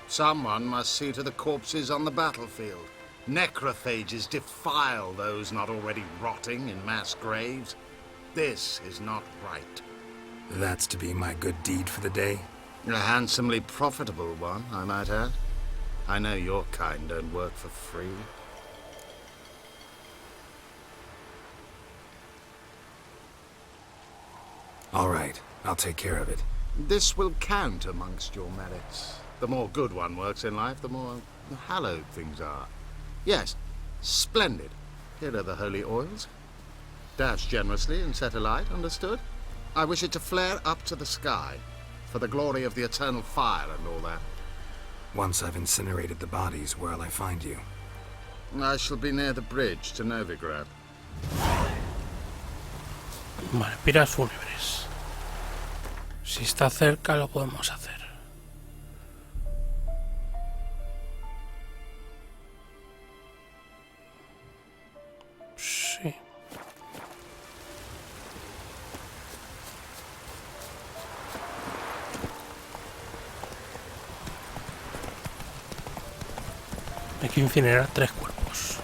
Someone must see to the corpses on the battlefield. Necrophages defile those not already rotting in mass graves. This is not right. That's to be my good deed for the day? A handsomely profitable one, I might add. I know your kind don't work for free. All right, I'll take care of it. This will count amongst your merits. The more good one works in life, the more hallowed things are. Yes, splendid. Here are the holy oils. Dash generously and set alight, understood? I wish it to flare up to the sky, for the glory of the eternal fire and all that. Once I've incinerated the bodies, where'll I find you? I shall be near the bridge to Novigrad. Vale, piras fúnebres. Si está cerca lo podemos hacer. Sí. Hay que incinerar 3 cuerpos.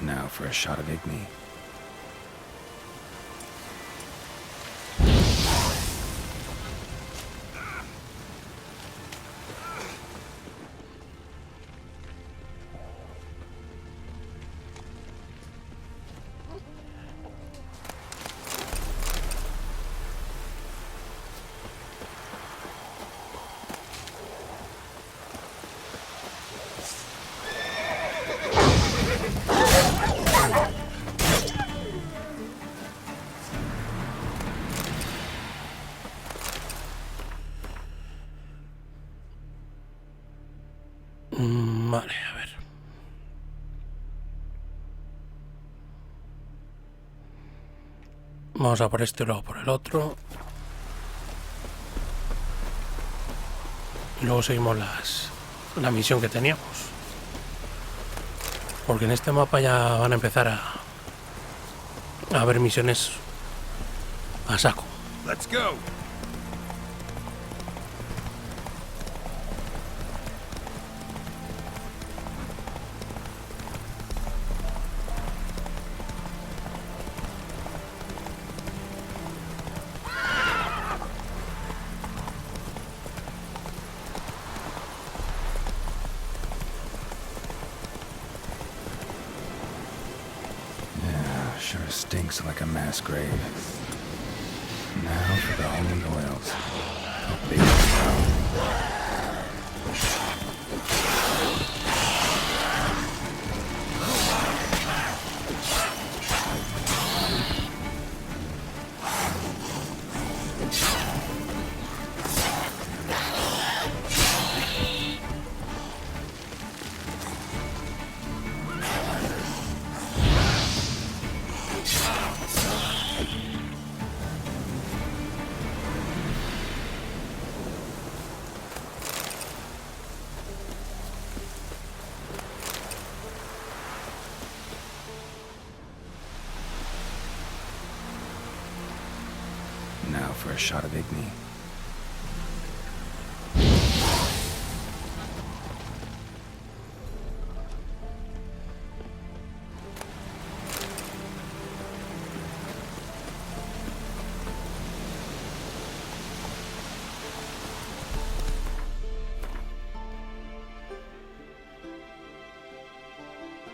Now for a shot of Igni. Vale, a ver. Vamos a por este y luego por el otro. Y luego seguimos la misión que teníamos. Porque en este mapa ya van a empezar a haber misiones a saco. Let's go. Sure stinks like a mass grave. Now for the holy oils. How big Now for a shot of Igni.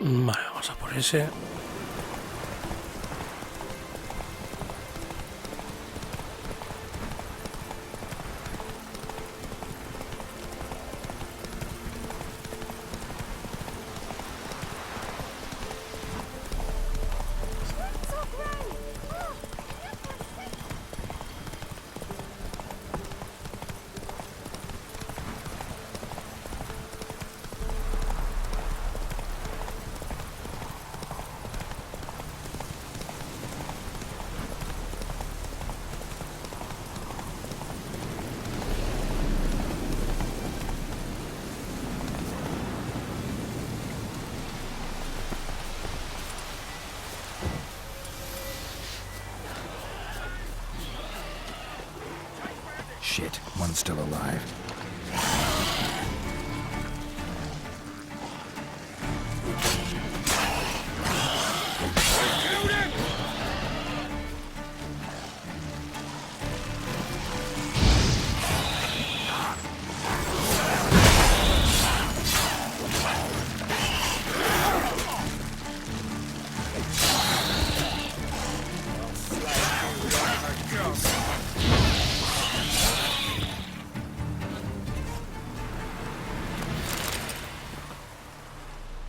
Vale, vamos a por ese. Shit, one's still alive.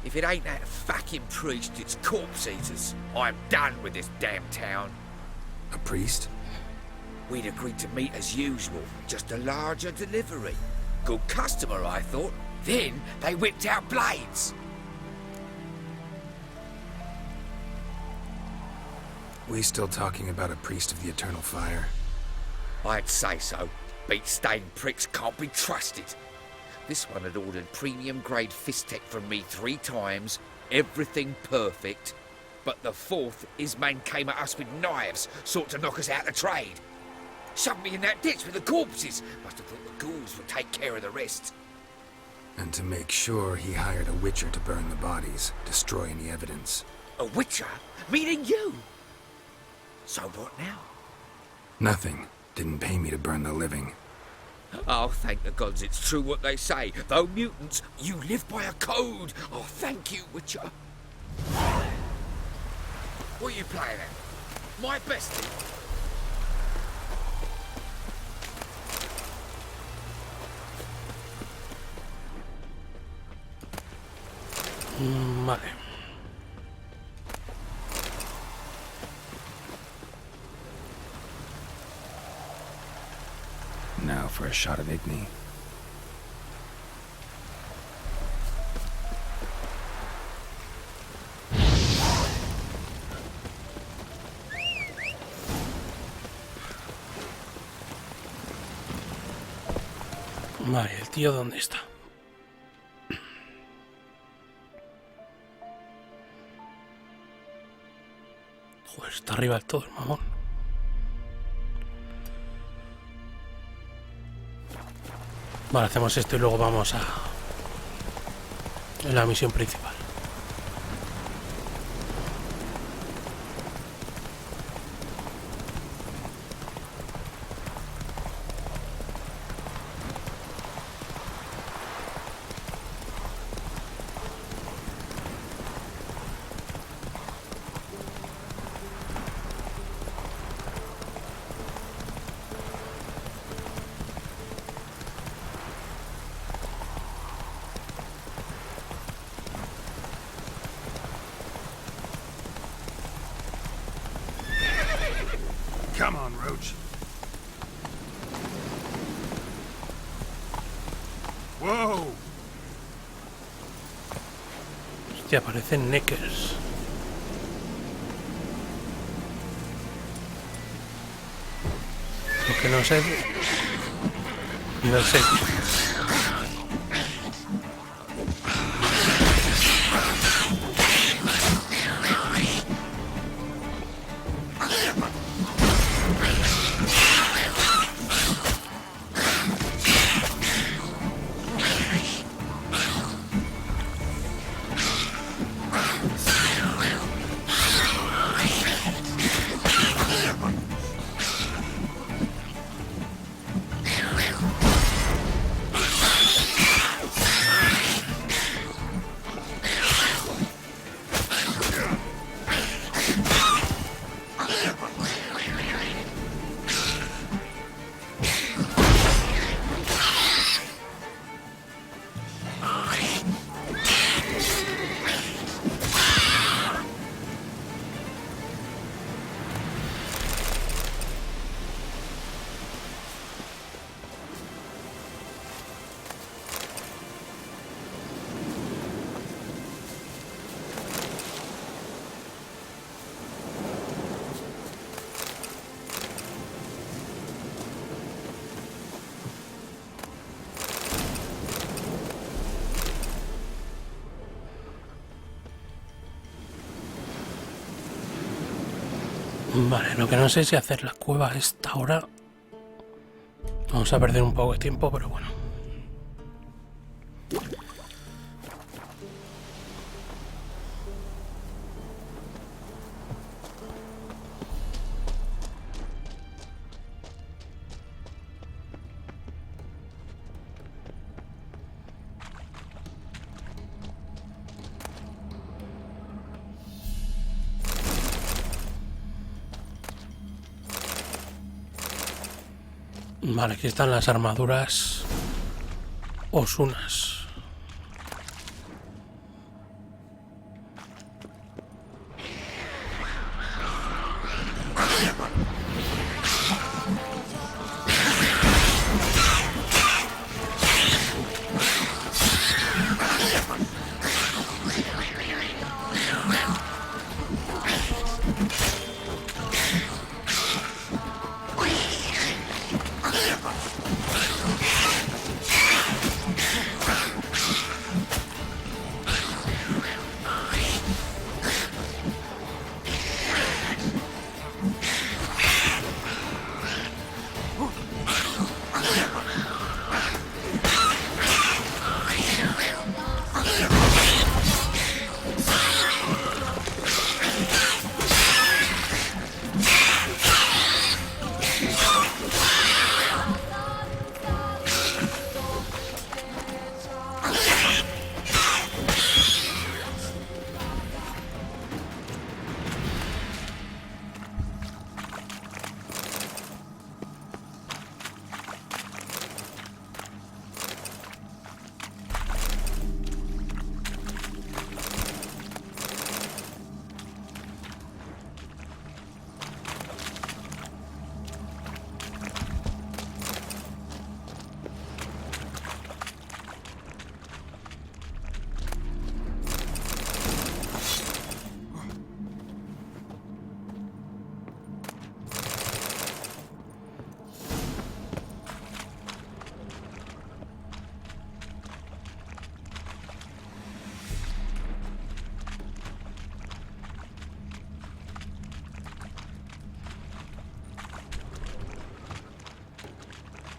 If it ain't that fucking priest, it's corpse eaters. I'm done with this damn town. A priest? We'd agreed to meet as usual, just a larger delivery. Good customer, I thought. Then they whipped out blades. We still talking about a priest of the eternal fire? I'd say so. Beat-stained pricks can't be trusted. This one had ordered premium-grade fist-tech from me 3 times, everything perfect. But the 4th, his man came at us with knives, sought to knock us out of trade. Shoved me in that ditch with the corpses. Must have thought the ghouls would take care of the rest. And to make sure, he hired a witcher to burn the bodies, destroy any evidence. A witcher? Meaning you? So what now? Nothing. Didn't pay me to burn the living. Oh, thank the gods it's true what they say. Though mutants, you live by a code. Oh, thank you, Witcher. What are you playing at? My bestie? Vale. Now for a shot of Igni. Vale, ¿el tío dónde está? Joder, está arriba del todo el mamón. Vale, hacemos esto y luego vamos a la misión principal. Come on, Roach. Whoa! Hostia, parecen neckers. Lo que no sé... No sé. Vale, lo que no sé es si hacer la cueva a esta hora Vamos a perder un poco de tiempo, pero bueno. Vale, aquí están las armaduras osunas.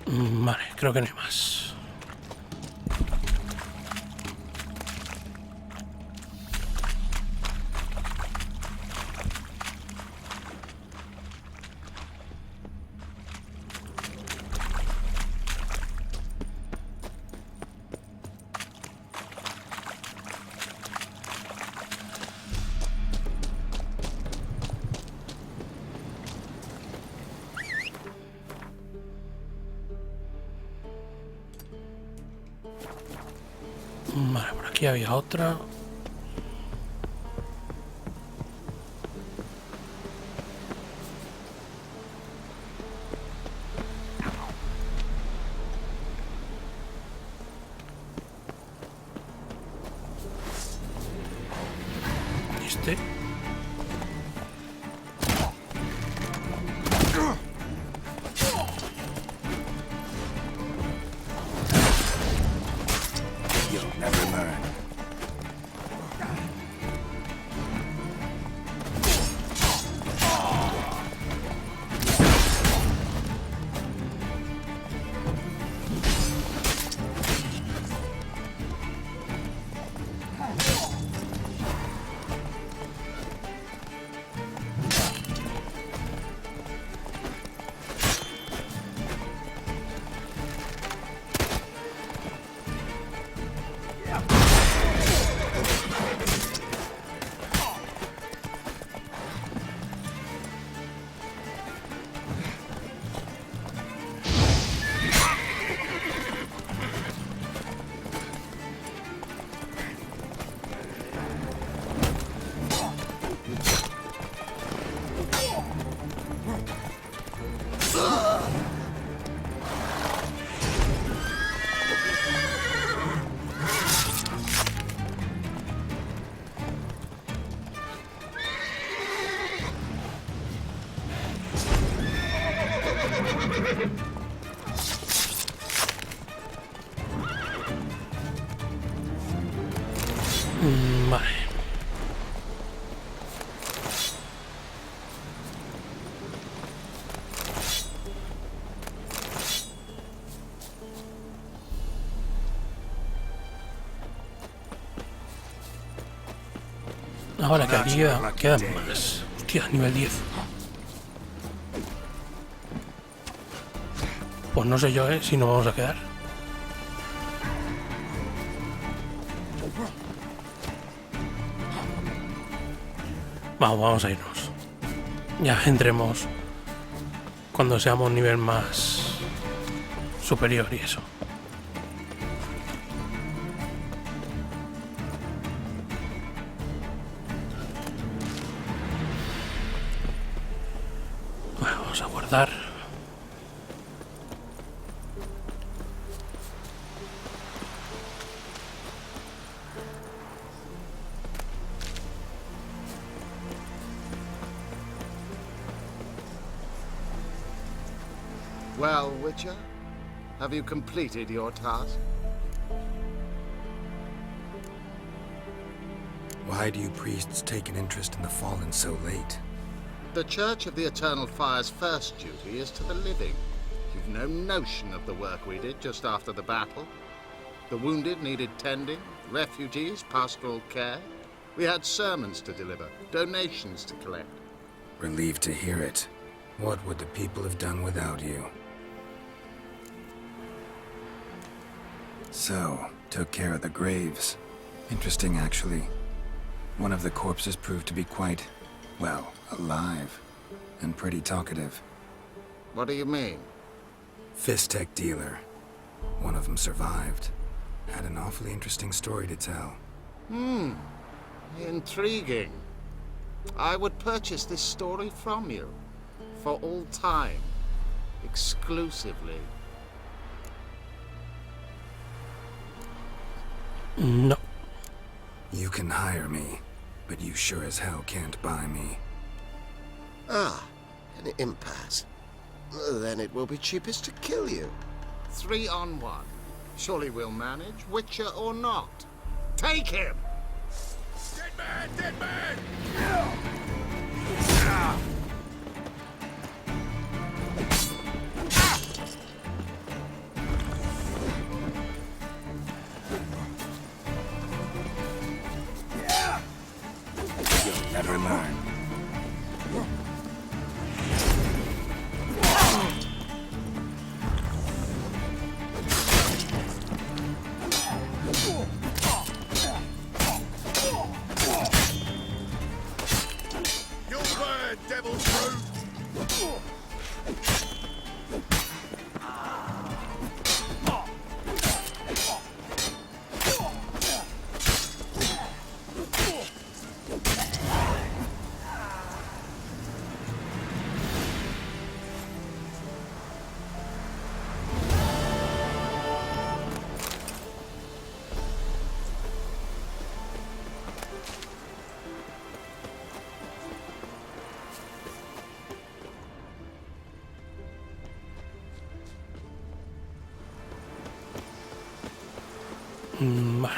Vale, creo que no hay más. Vale, por aquí había otra. Este. Ahora que aquí quedan más. Hostia, nivel 10. Pues no sé yo, si nos vamos a quedar. Vamos a irnos. Ya entremos cuando seamos un nivel más superior y eso. Bueno, vamos a guardar. Well, Witcher, have you completed your task? Why do you priests take an interest in the fallen so late? The Church of the Eternal Fire's first duty is to the living. You've no notion of the work we did just after the battle. The wounded needed tending, refugees, pastoral care. We had sermons to deliver, donations to collect. Relieved to hear it. What would the people have done without you? So, took care of the graves. Interesting, actually. One of the corpses proved to be quite, well, alive. And pretty talkative. What do you mean? Fist tech dealer. One of them survived. Had an awfully interesting story to tell. Intriguing. I would purchase this story from you. For all time. Exclusively. No. You can hire me, but you sure as hell can't buy me. Ah, an impasse. Then it will be cheapest to kill you. 3 on 1. Surely we'll manage, Witcher or not. Take him! Dead man! Dead man! You'll never learn. You'll burn, devil's fruit! Vale.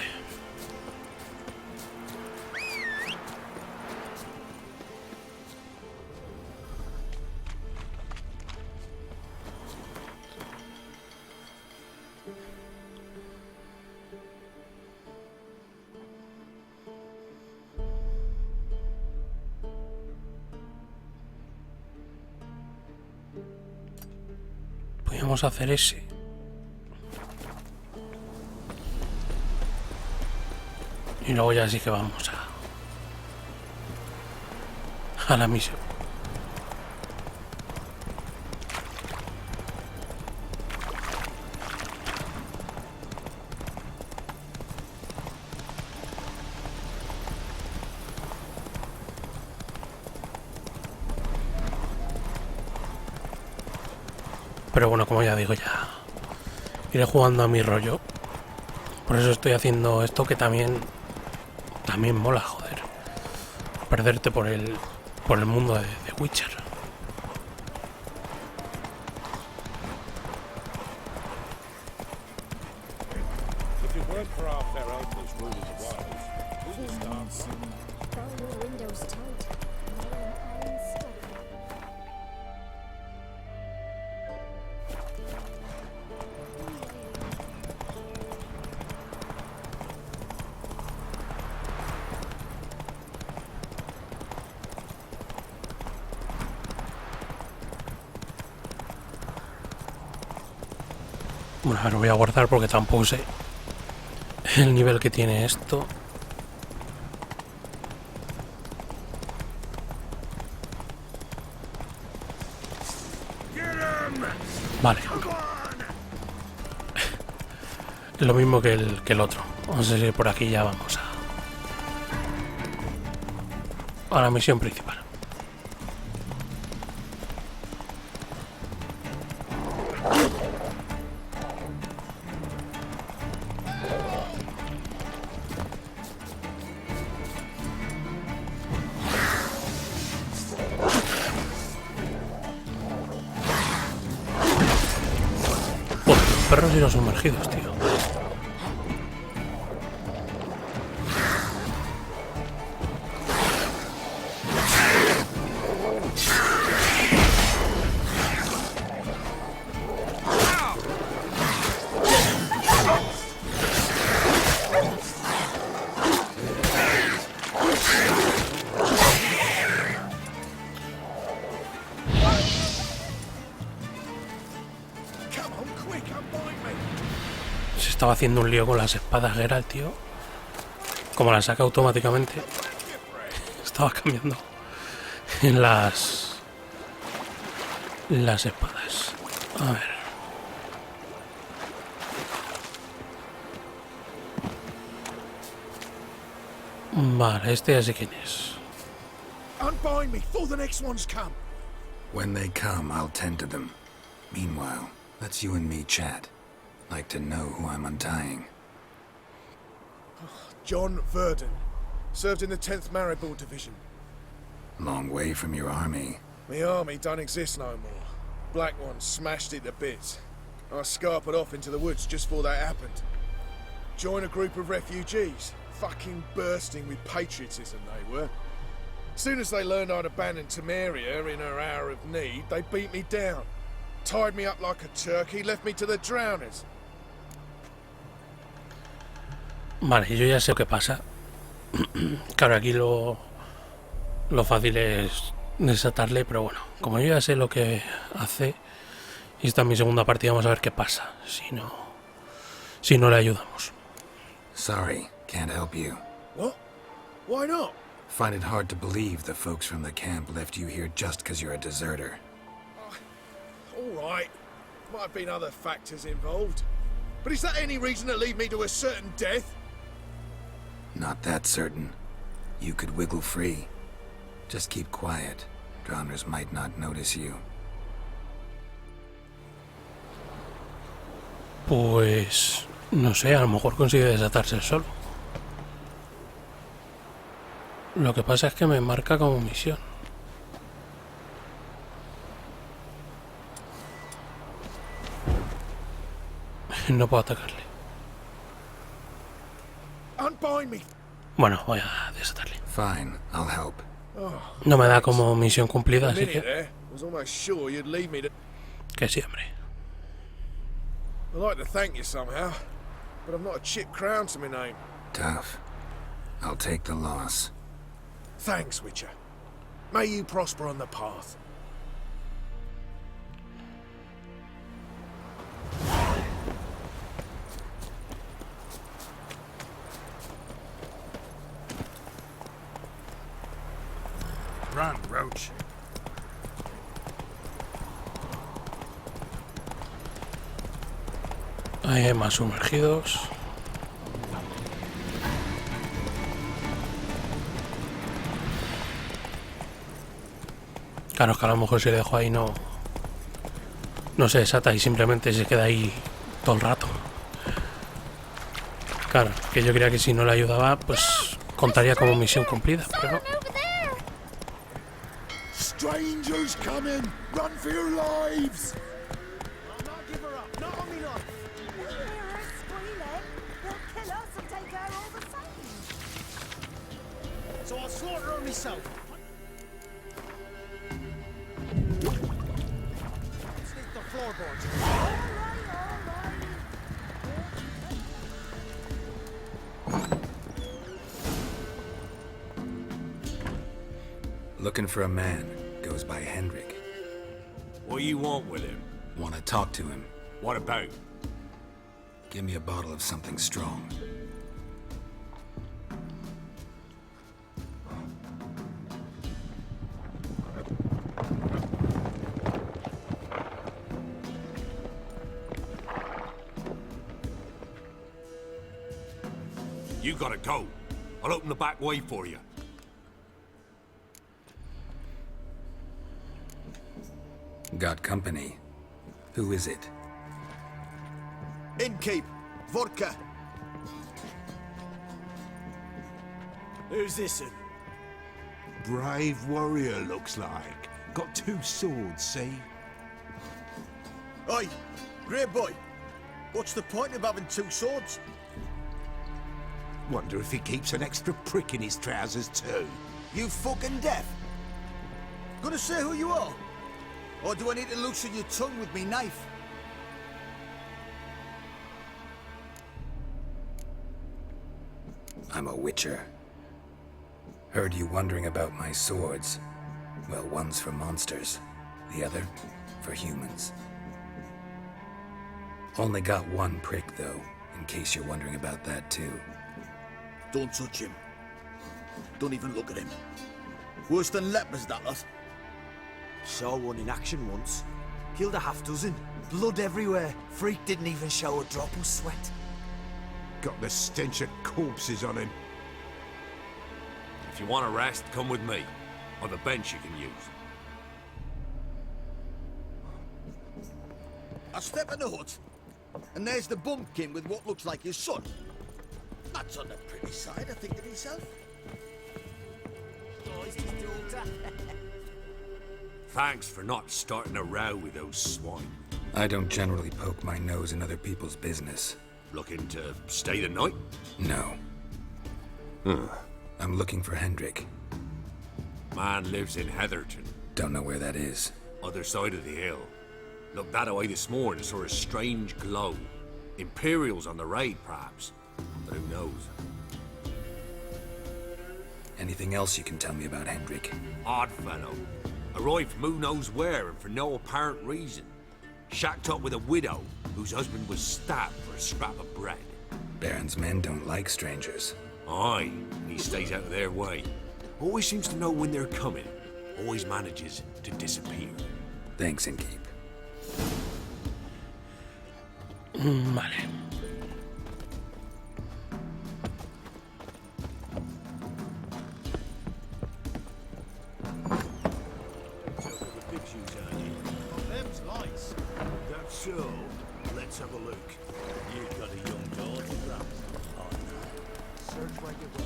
Podríamos hacer ese. Y luego ya sí que vamos a la misión. Pero bueno, como ya digo, ya iré jugando a mi rollo. Por eso estoy haciendo esto, que también mola, joder. Perderte por el mundo de Witcher. If it weren't for our fair uncle's rule as it was, we'd have starved. Bow your windows tight. Iron stop. Bueno, a ver, lo voy a guardar porque tampoco sé el nivel que tiene esto. Vale. Lo mismo que el otro. Vamos a ir por aquí, ya vamos a la misión principal. Perros y los sumergidos, tío. Se estaba haciendo un lío con las espadas, Geralt, tío. Como las saca automáticamente. Estaba cambiando en las espadas. A ver. Vale, este ya sé quién es. Unbind me before the next ones come. When they come, I'll tend to them. Meanwhile, let's you and me chat. Like to know who I'm untying. John Verdon. Served in the 10th Maribor Division. Long way from your army. My army don't exist no more. Black One smashed it to bits. I scarpered off into the woods just before that happened. Joined a group of refugees. Fucking bursting with patriotism they were. Soon as they learned I'd abandoned Temeria in her hour of need, they beat me down. Tied me up like a turkey, left me to the drowners. Vale, yo ya sé lo que pasa. Claro, aquí lo fácil es desatarle, pero bueno, como yo ya sé lo que hace, y esta es mi segunda partida, vamos a ver qué pasa. Si no le ayudamos. Sorry, can't help you. What? Why not? Find it hard to believe the folks from the camp left you here just because you're a deserter. All right. Might have been other factors involved. But is that any reason to lead me to a certain death? Not that certain. You could wiggle free. Just keep quiet. Drowners might not notice you. Pues no sé, a lo mejor consigue desatarse solo. Lo que pasa es que me marca como misión. No puedo atacarle. Bueno, voy a desatarle. Fine, I'll help. No me da como misión cumplida, así que... Que sí, hombre. I'd like to thank you somehow, but I've not a chip crown to my name. Tough. I'll take the loss. Thanks, Witcher. May you prosper on the path. Run, Roach. Hay más sumergidos. Claro, es que a lo mejor si le dejo ahí no se desata y simplemente se queda ahí todo el rato. Claro, que yo creía que si no le ayudaba, pues contaría como misión cumplida, pero no. Strangers coming! Run for your lives! I'll not give her up. Not on me life. We hear her squealing. They'll kill us and take her all the same. So I'll slaughter her myself. Sneak the floorboards. Looking for a man. Goes by Hendrik. What do you want with him? Want to talk to him. What about? Give me a bottle of something strong. You gotta go. I'll open the back way for you. Got company. Who is it? Innkeep, vodka. Who's this? Brave warrior, looks like. Got 2 swords, see? Oi, grey boy. What's the point of having 2 swords? Wonder if he keeps an extra prick in his trousers too. You fucking deaf? Gonna say who you are? Or do I need to loosen your tongue with me knife? I'm a witcher. Heard you wondering about my swords. Well, one's for monsters, the other for humans. Only got 1 prick, though, in case you're wondering about that, too. Don't touch him. Don't even look at him. Worse than lepers, that lot. Saw one in action once. Killed a half-dozen. Blood everywhere. Freak didn't even show a drop of sweat. Got the stench of corpses on him. If you want a rest, come with me. On the bench you can use. I step in the hut, and there's the bumpkin with what looks like his son. That's on the pretty side, I think to myself. Oh, it's his daughter. Thanks for not starting a row with those swine. I don't generally poke my nose in other people's business. Looking to stay the night? No. I'm looking for Hendrik. Man lives in Heatherton. Don't know where that is. Other side of the hill. Looked that away this morning, saw a strange glow. Imperials on the raid, perhaps. But who knows? Anything else you can tell me about Hendrik? Odd fellow. Arrived from who knows where and for no apparent reason. Shacked up with a widow whose husband was stabbed for a scrap of bread. Baron's men don't like strangers. Aye, and he stays out of their way. Always seems to know when they're coming. Always manages to disappear. Thanks, Innkeep. Vale. Them's nice. That's so. Let's have a look. You've got a young daughter, perhaps? Oh, no. Search like it will.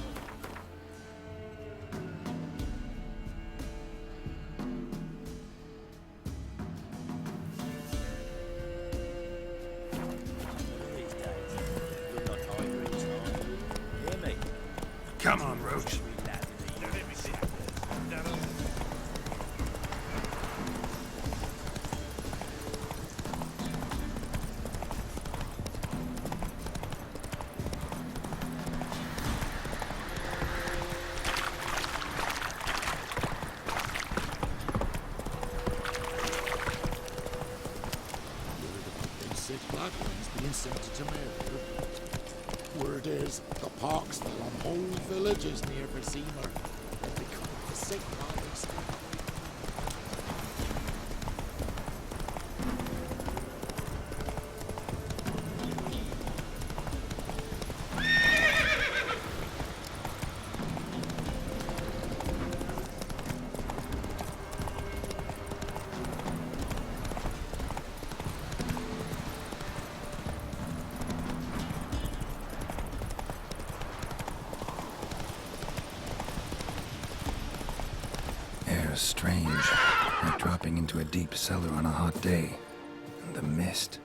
Come on, Roach. Six black ones being sent to America. Word is, the pox fell on whole villages near Vizima. They call it the sick bodies. Air's strange, like dropping into a deep cellar on a hot day. And the mist.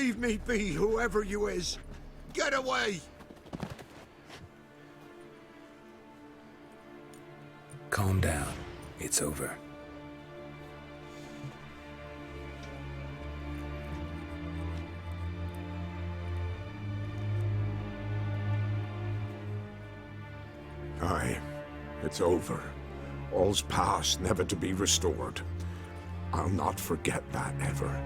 Leave me be, whoever you is. Get away! Calm down. It's over. Aye, it's over. All's past, never to be restored. I'll not forget that ever.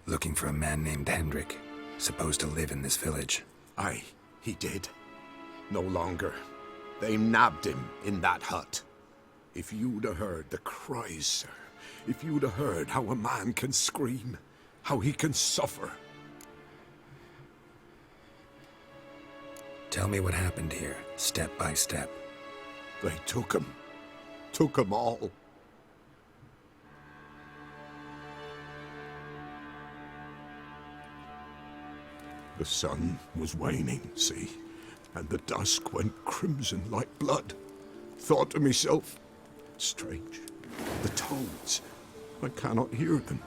Looking for a man named Hendrik, supposed to live in this village. Aye, he did. No longer. They nabbed him in that hut. If you'd have heard the cries, sir. If you'd have heard how a man can scream, how he can suffer. Tell me what happened here, step by step. They took him. Took him all. The sun was waning, see, and the dusk went crimson like blood. Thought to myself, strange, the toads, I cannot hear them.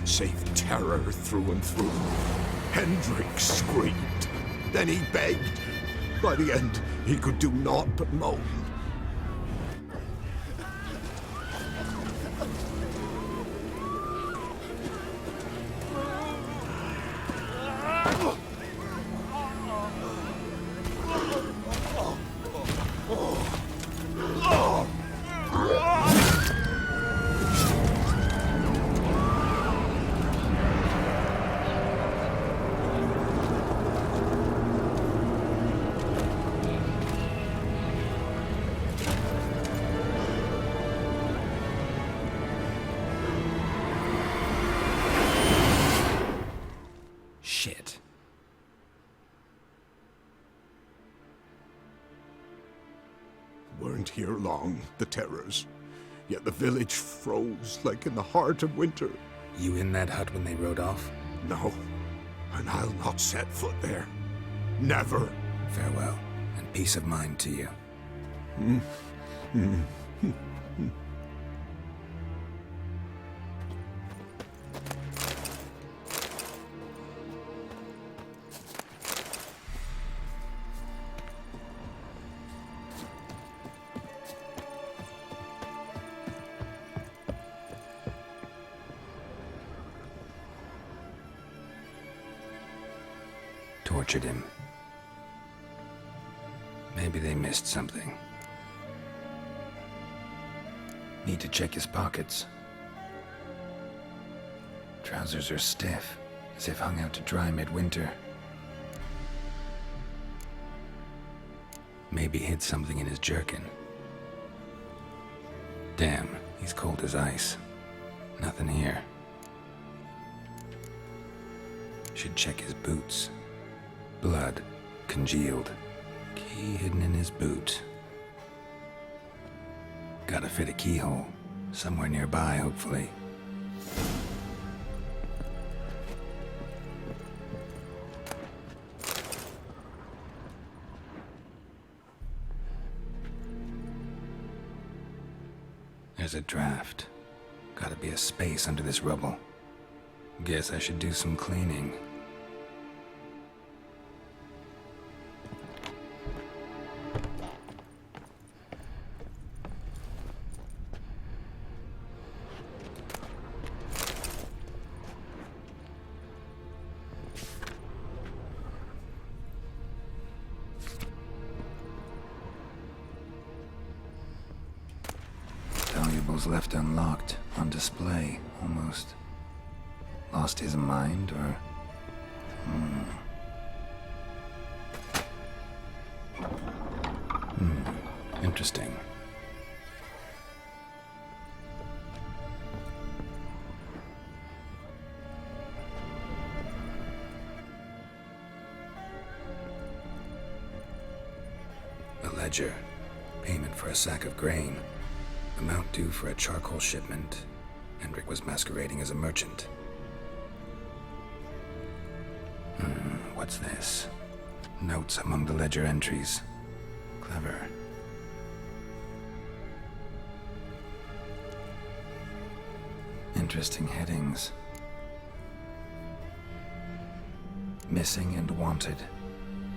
Save terror through and through. Hendrik screamed. Then he begged. By the end, he could do naught but moan. Shit. Weren't here long, the terrors. Yet the village froze like in the heart of winter. You in that hut when they rode off? No, and I'll not set foot there. Never. Farewell, and peace of mind to you. Tortured him. Maybe they missed something. Need to check his pockets. Trousers are stiff, as if hung out to dry midwinter. Maybe hid something in his jerkin. Damn, he's cold as ice. Nothing here. Should check his boots. Blood, congealed. Key hidden in his boot. Gotta fit a keyhole. Somewhere nearby, hopefully. There's a draft. Gotta be a space under this rubble. Guess I should do some cleaning. Jewels left unlocked, on display, almost. Lost his mind, or... Interesting. A ledger. Payment for a sack of grain. Amount due for a charcoal shipment. Hendrik was masquerading as a merchant. What's this? Notes among the ledger entries. Clever. Interesting headings. Missing and wanted.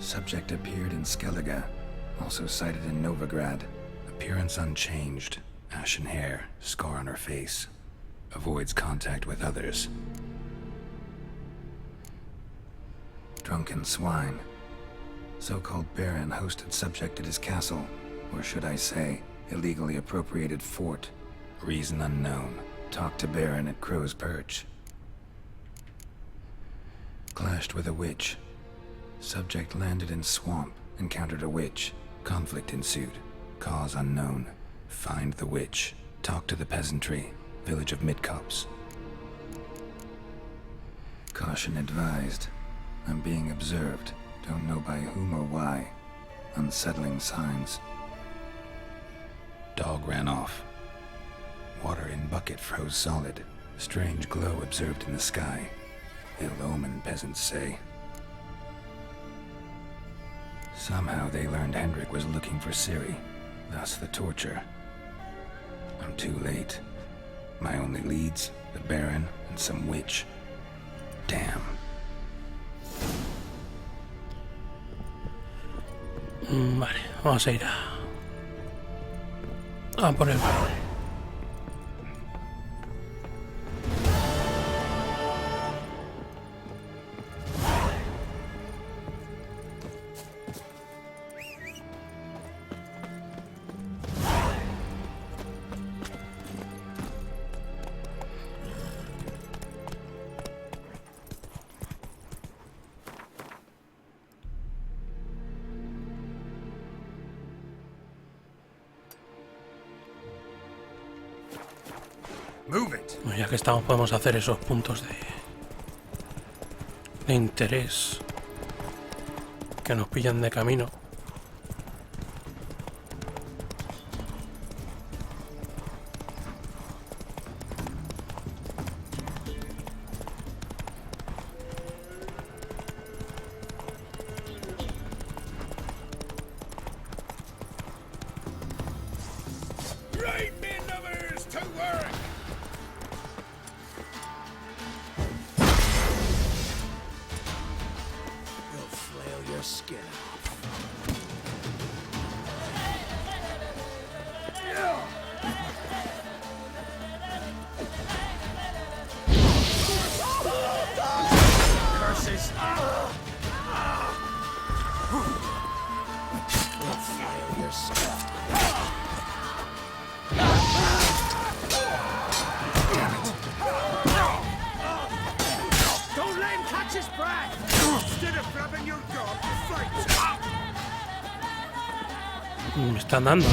Subject appeared in Skellige. Also cited in Novigrad. Appearance unchanged. Ashen hair. Scar on her face. Avoids contact with others. Drunken swine. So-called Baron hosted subject at his castle. Or should I say, illegally appropriated fort. Reason unknown. Talked to Baron at Crow's Perch. Clashed with a witch. Subject landed in swamp. Encountered a witch. Conflict ensued. Cause unknown. Find the witch. Talk to the peasantry. Village of Midcopse. Caution advised. I'm being observed. Don't know by whom or why. Unsettling signs. Dog ran off. Water in bucket froze solid. Strange glow observed in the sky. Ill omen, peasants say. Somehow they learned Hendrik was looking for Ciri. Thus the torture. I'm too late. My only leads, the Baron and some witch. Damn. Vale, vamos a ir a por el baile. Ya que estamos podemos hacer esos puntos de interés que nos pillan de camino. Me están dando,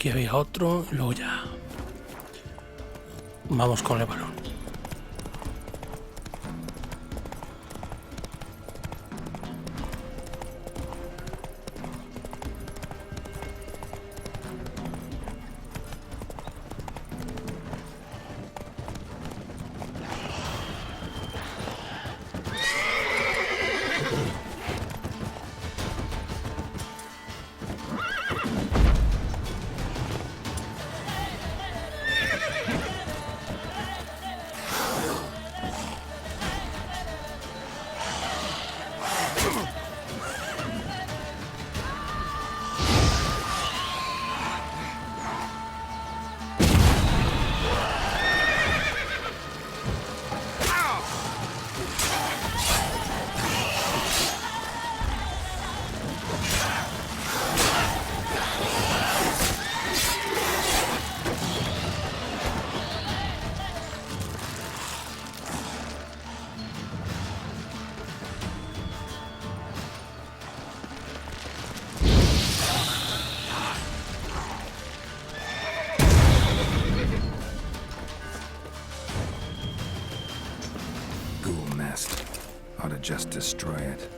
Aquí había otro, y luego ya vamos con el balón. Ghoul nest. Ought to just destroy it.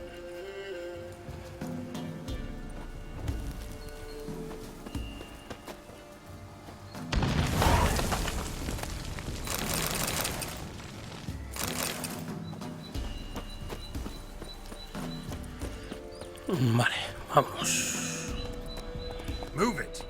Vale, vamos. Move it.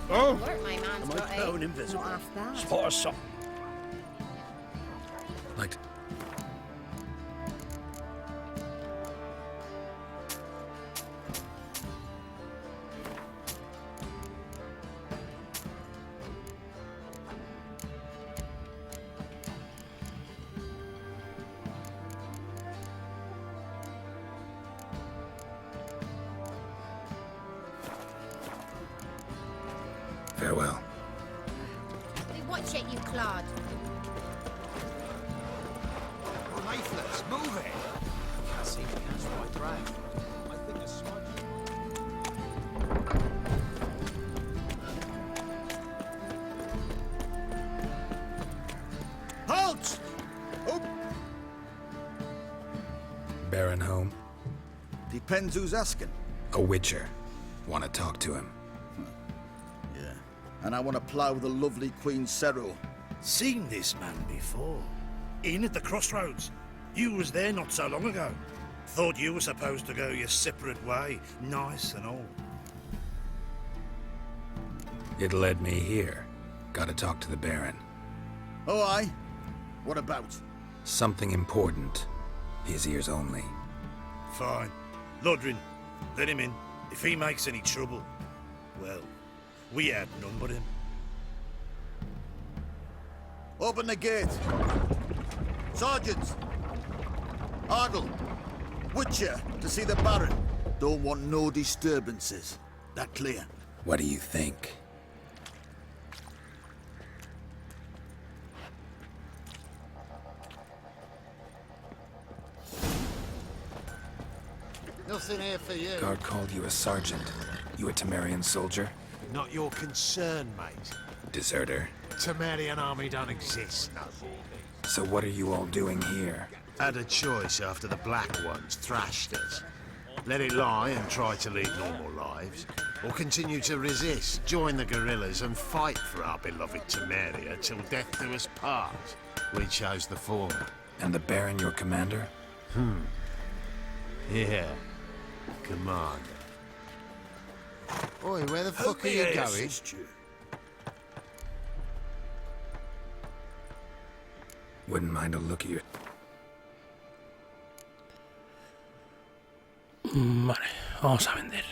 Oh! Alert, my man's Am I got prone a... invisible? Not half bad. Spot us some. Like... Farewell. Hey, watch it, you clod. Lifeless, move it! Can't seem to catch my draft. I think a smudge. Halt! Oh, Baron home? Depends who's asking. A witcher. Want to talk to him. Yeah. And I want to plough the lovely Queen Cyril. Seen this man before. In at the crossroads. You was there not so long ago. Thought you were supposed to go your separate way, nice and all. It led me here. Gotta talk to the Baron. Oh, aye? What about? Something important. His ears only. Fine. Lodrin, let him in. If he makes any trouble, well, we outnumber him. Open the gate. Sergeants! Ardle! Witcher, to see the Baron. Don't want no disturbances. That clear? What do you think? Nothing here for you. Guard called you a sergeant. You a Temerian soldier? Not your concern, mate. Deserter. Temerian army don't exist no more. So what are you all doing here? Had a choice after the Black Ones thrashed us. Let it lie and try to lead normal lives, or continue to resist, join the guerrillas and fight for our beloved Temeria till death do us part. We chose the former. And the Baron your commander? Yeah. Commander. Oi, where the fuck are you going? Wouldn't mind a look at your... Vale, vamos a vender.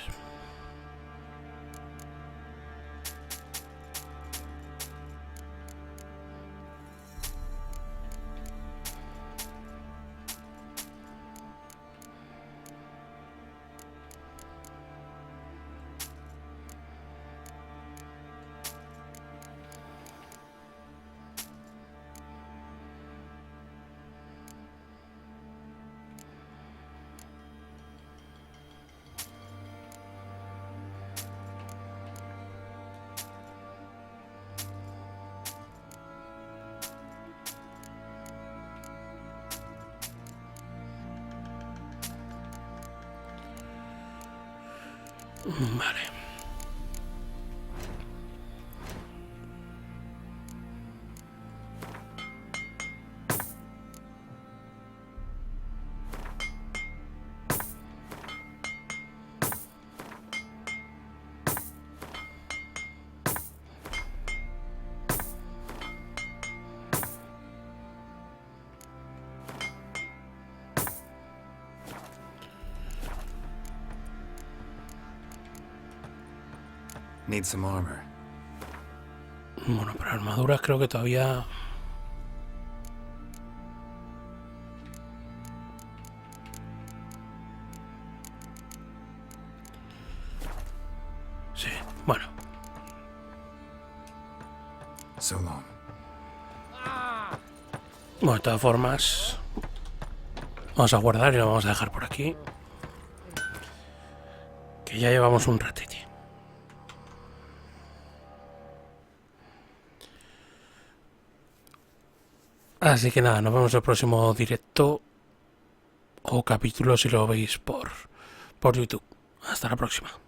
Vale. Need some armor. Bueno, pero armaduras creo que todavía... Sí, bueno. So long. Bueno, de todas formas... Vamos a guardar y lo vamos a dejar por aquí. Que ya llevamos un ratete. Así que nada, nos vemos en el próximo directo o capítulo si lo veis por YouTube. Hasta la próxima.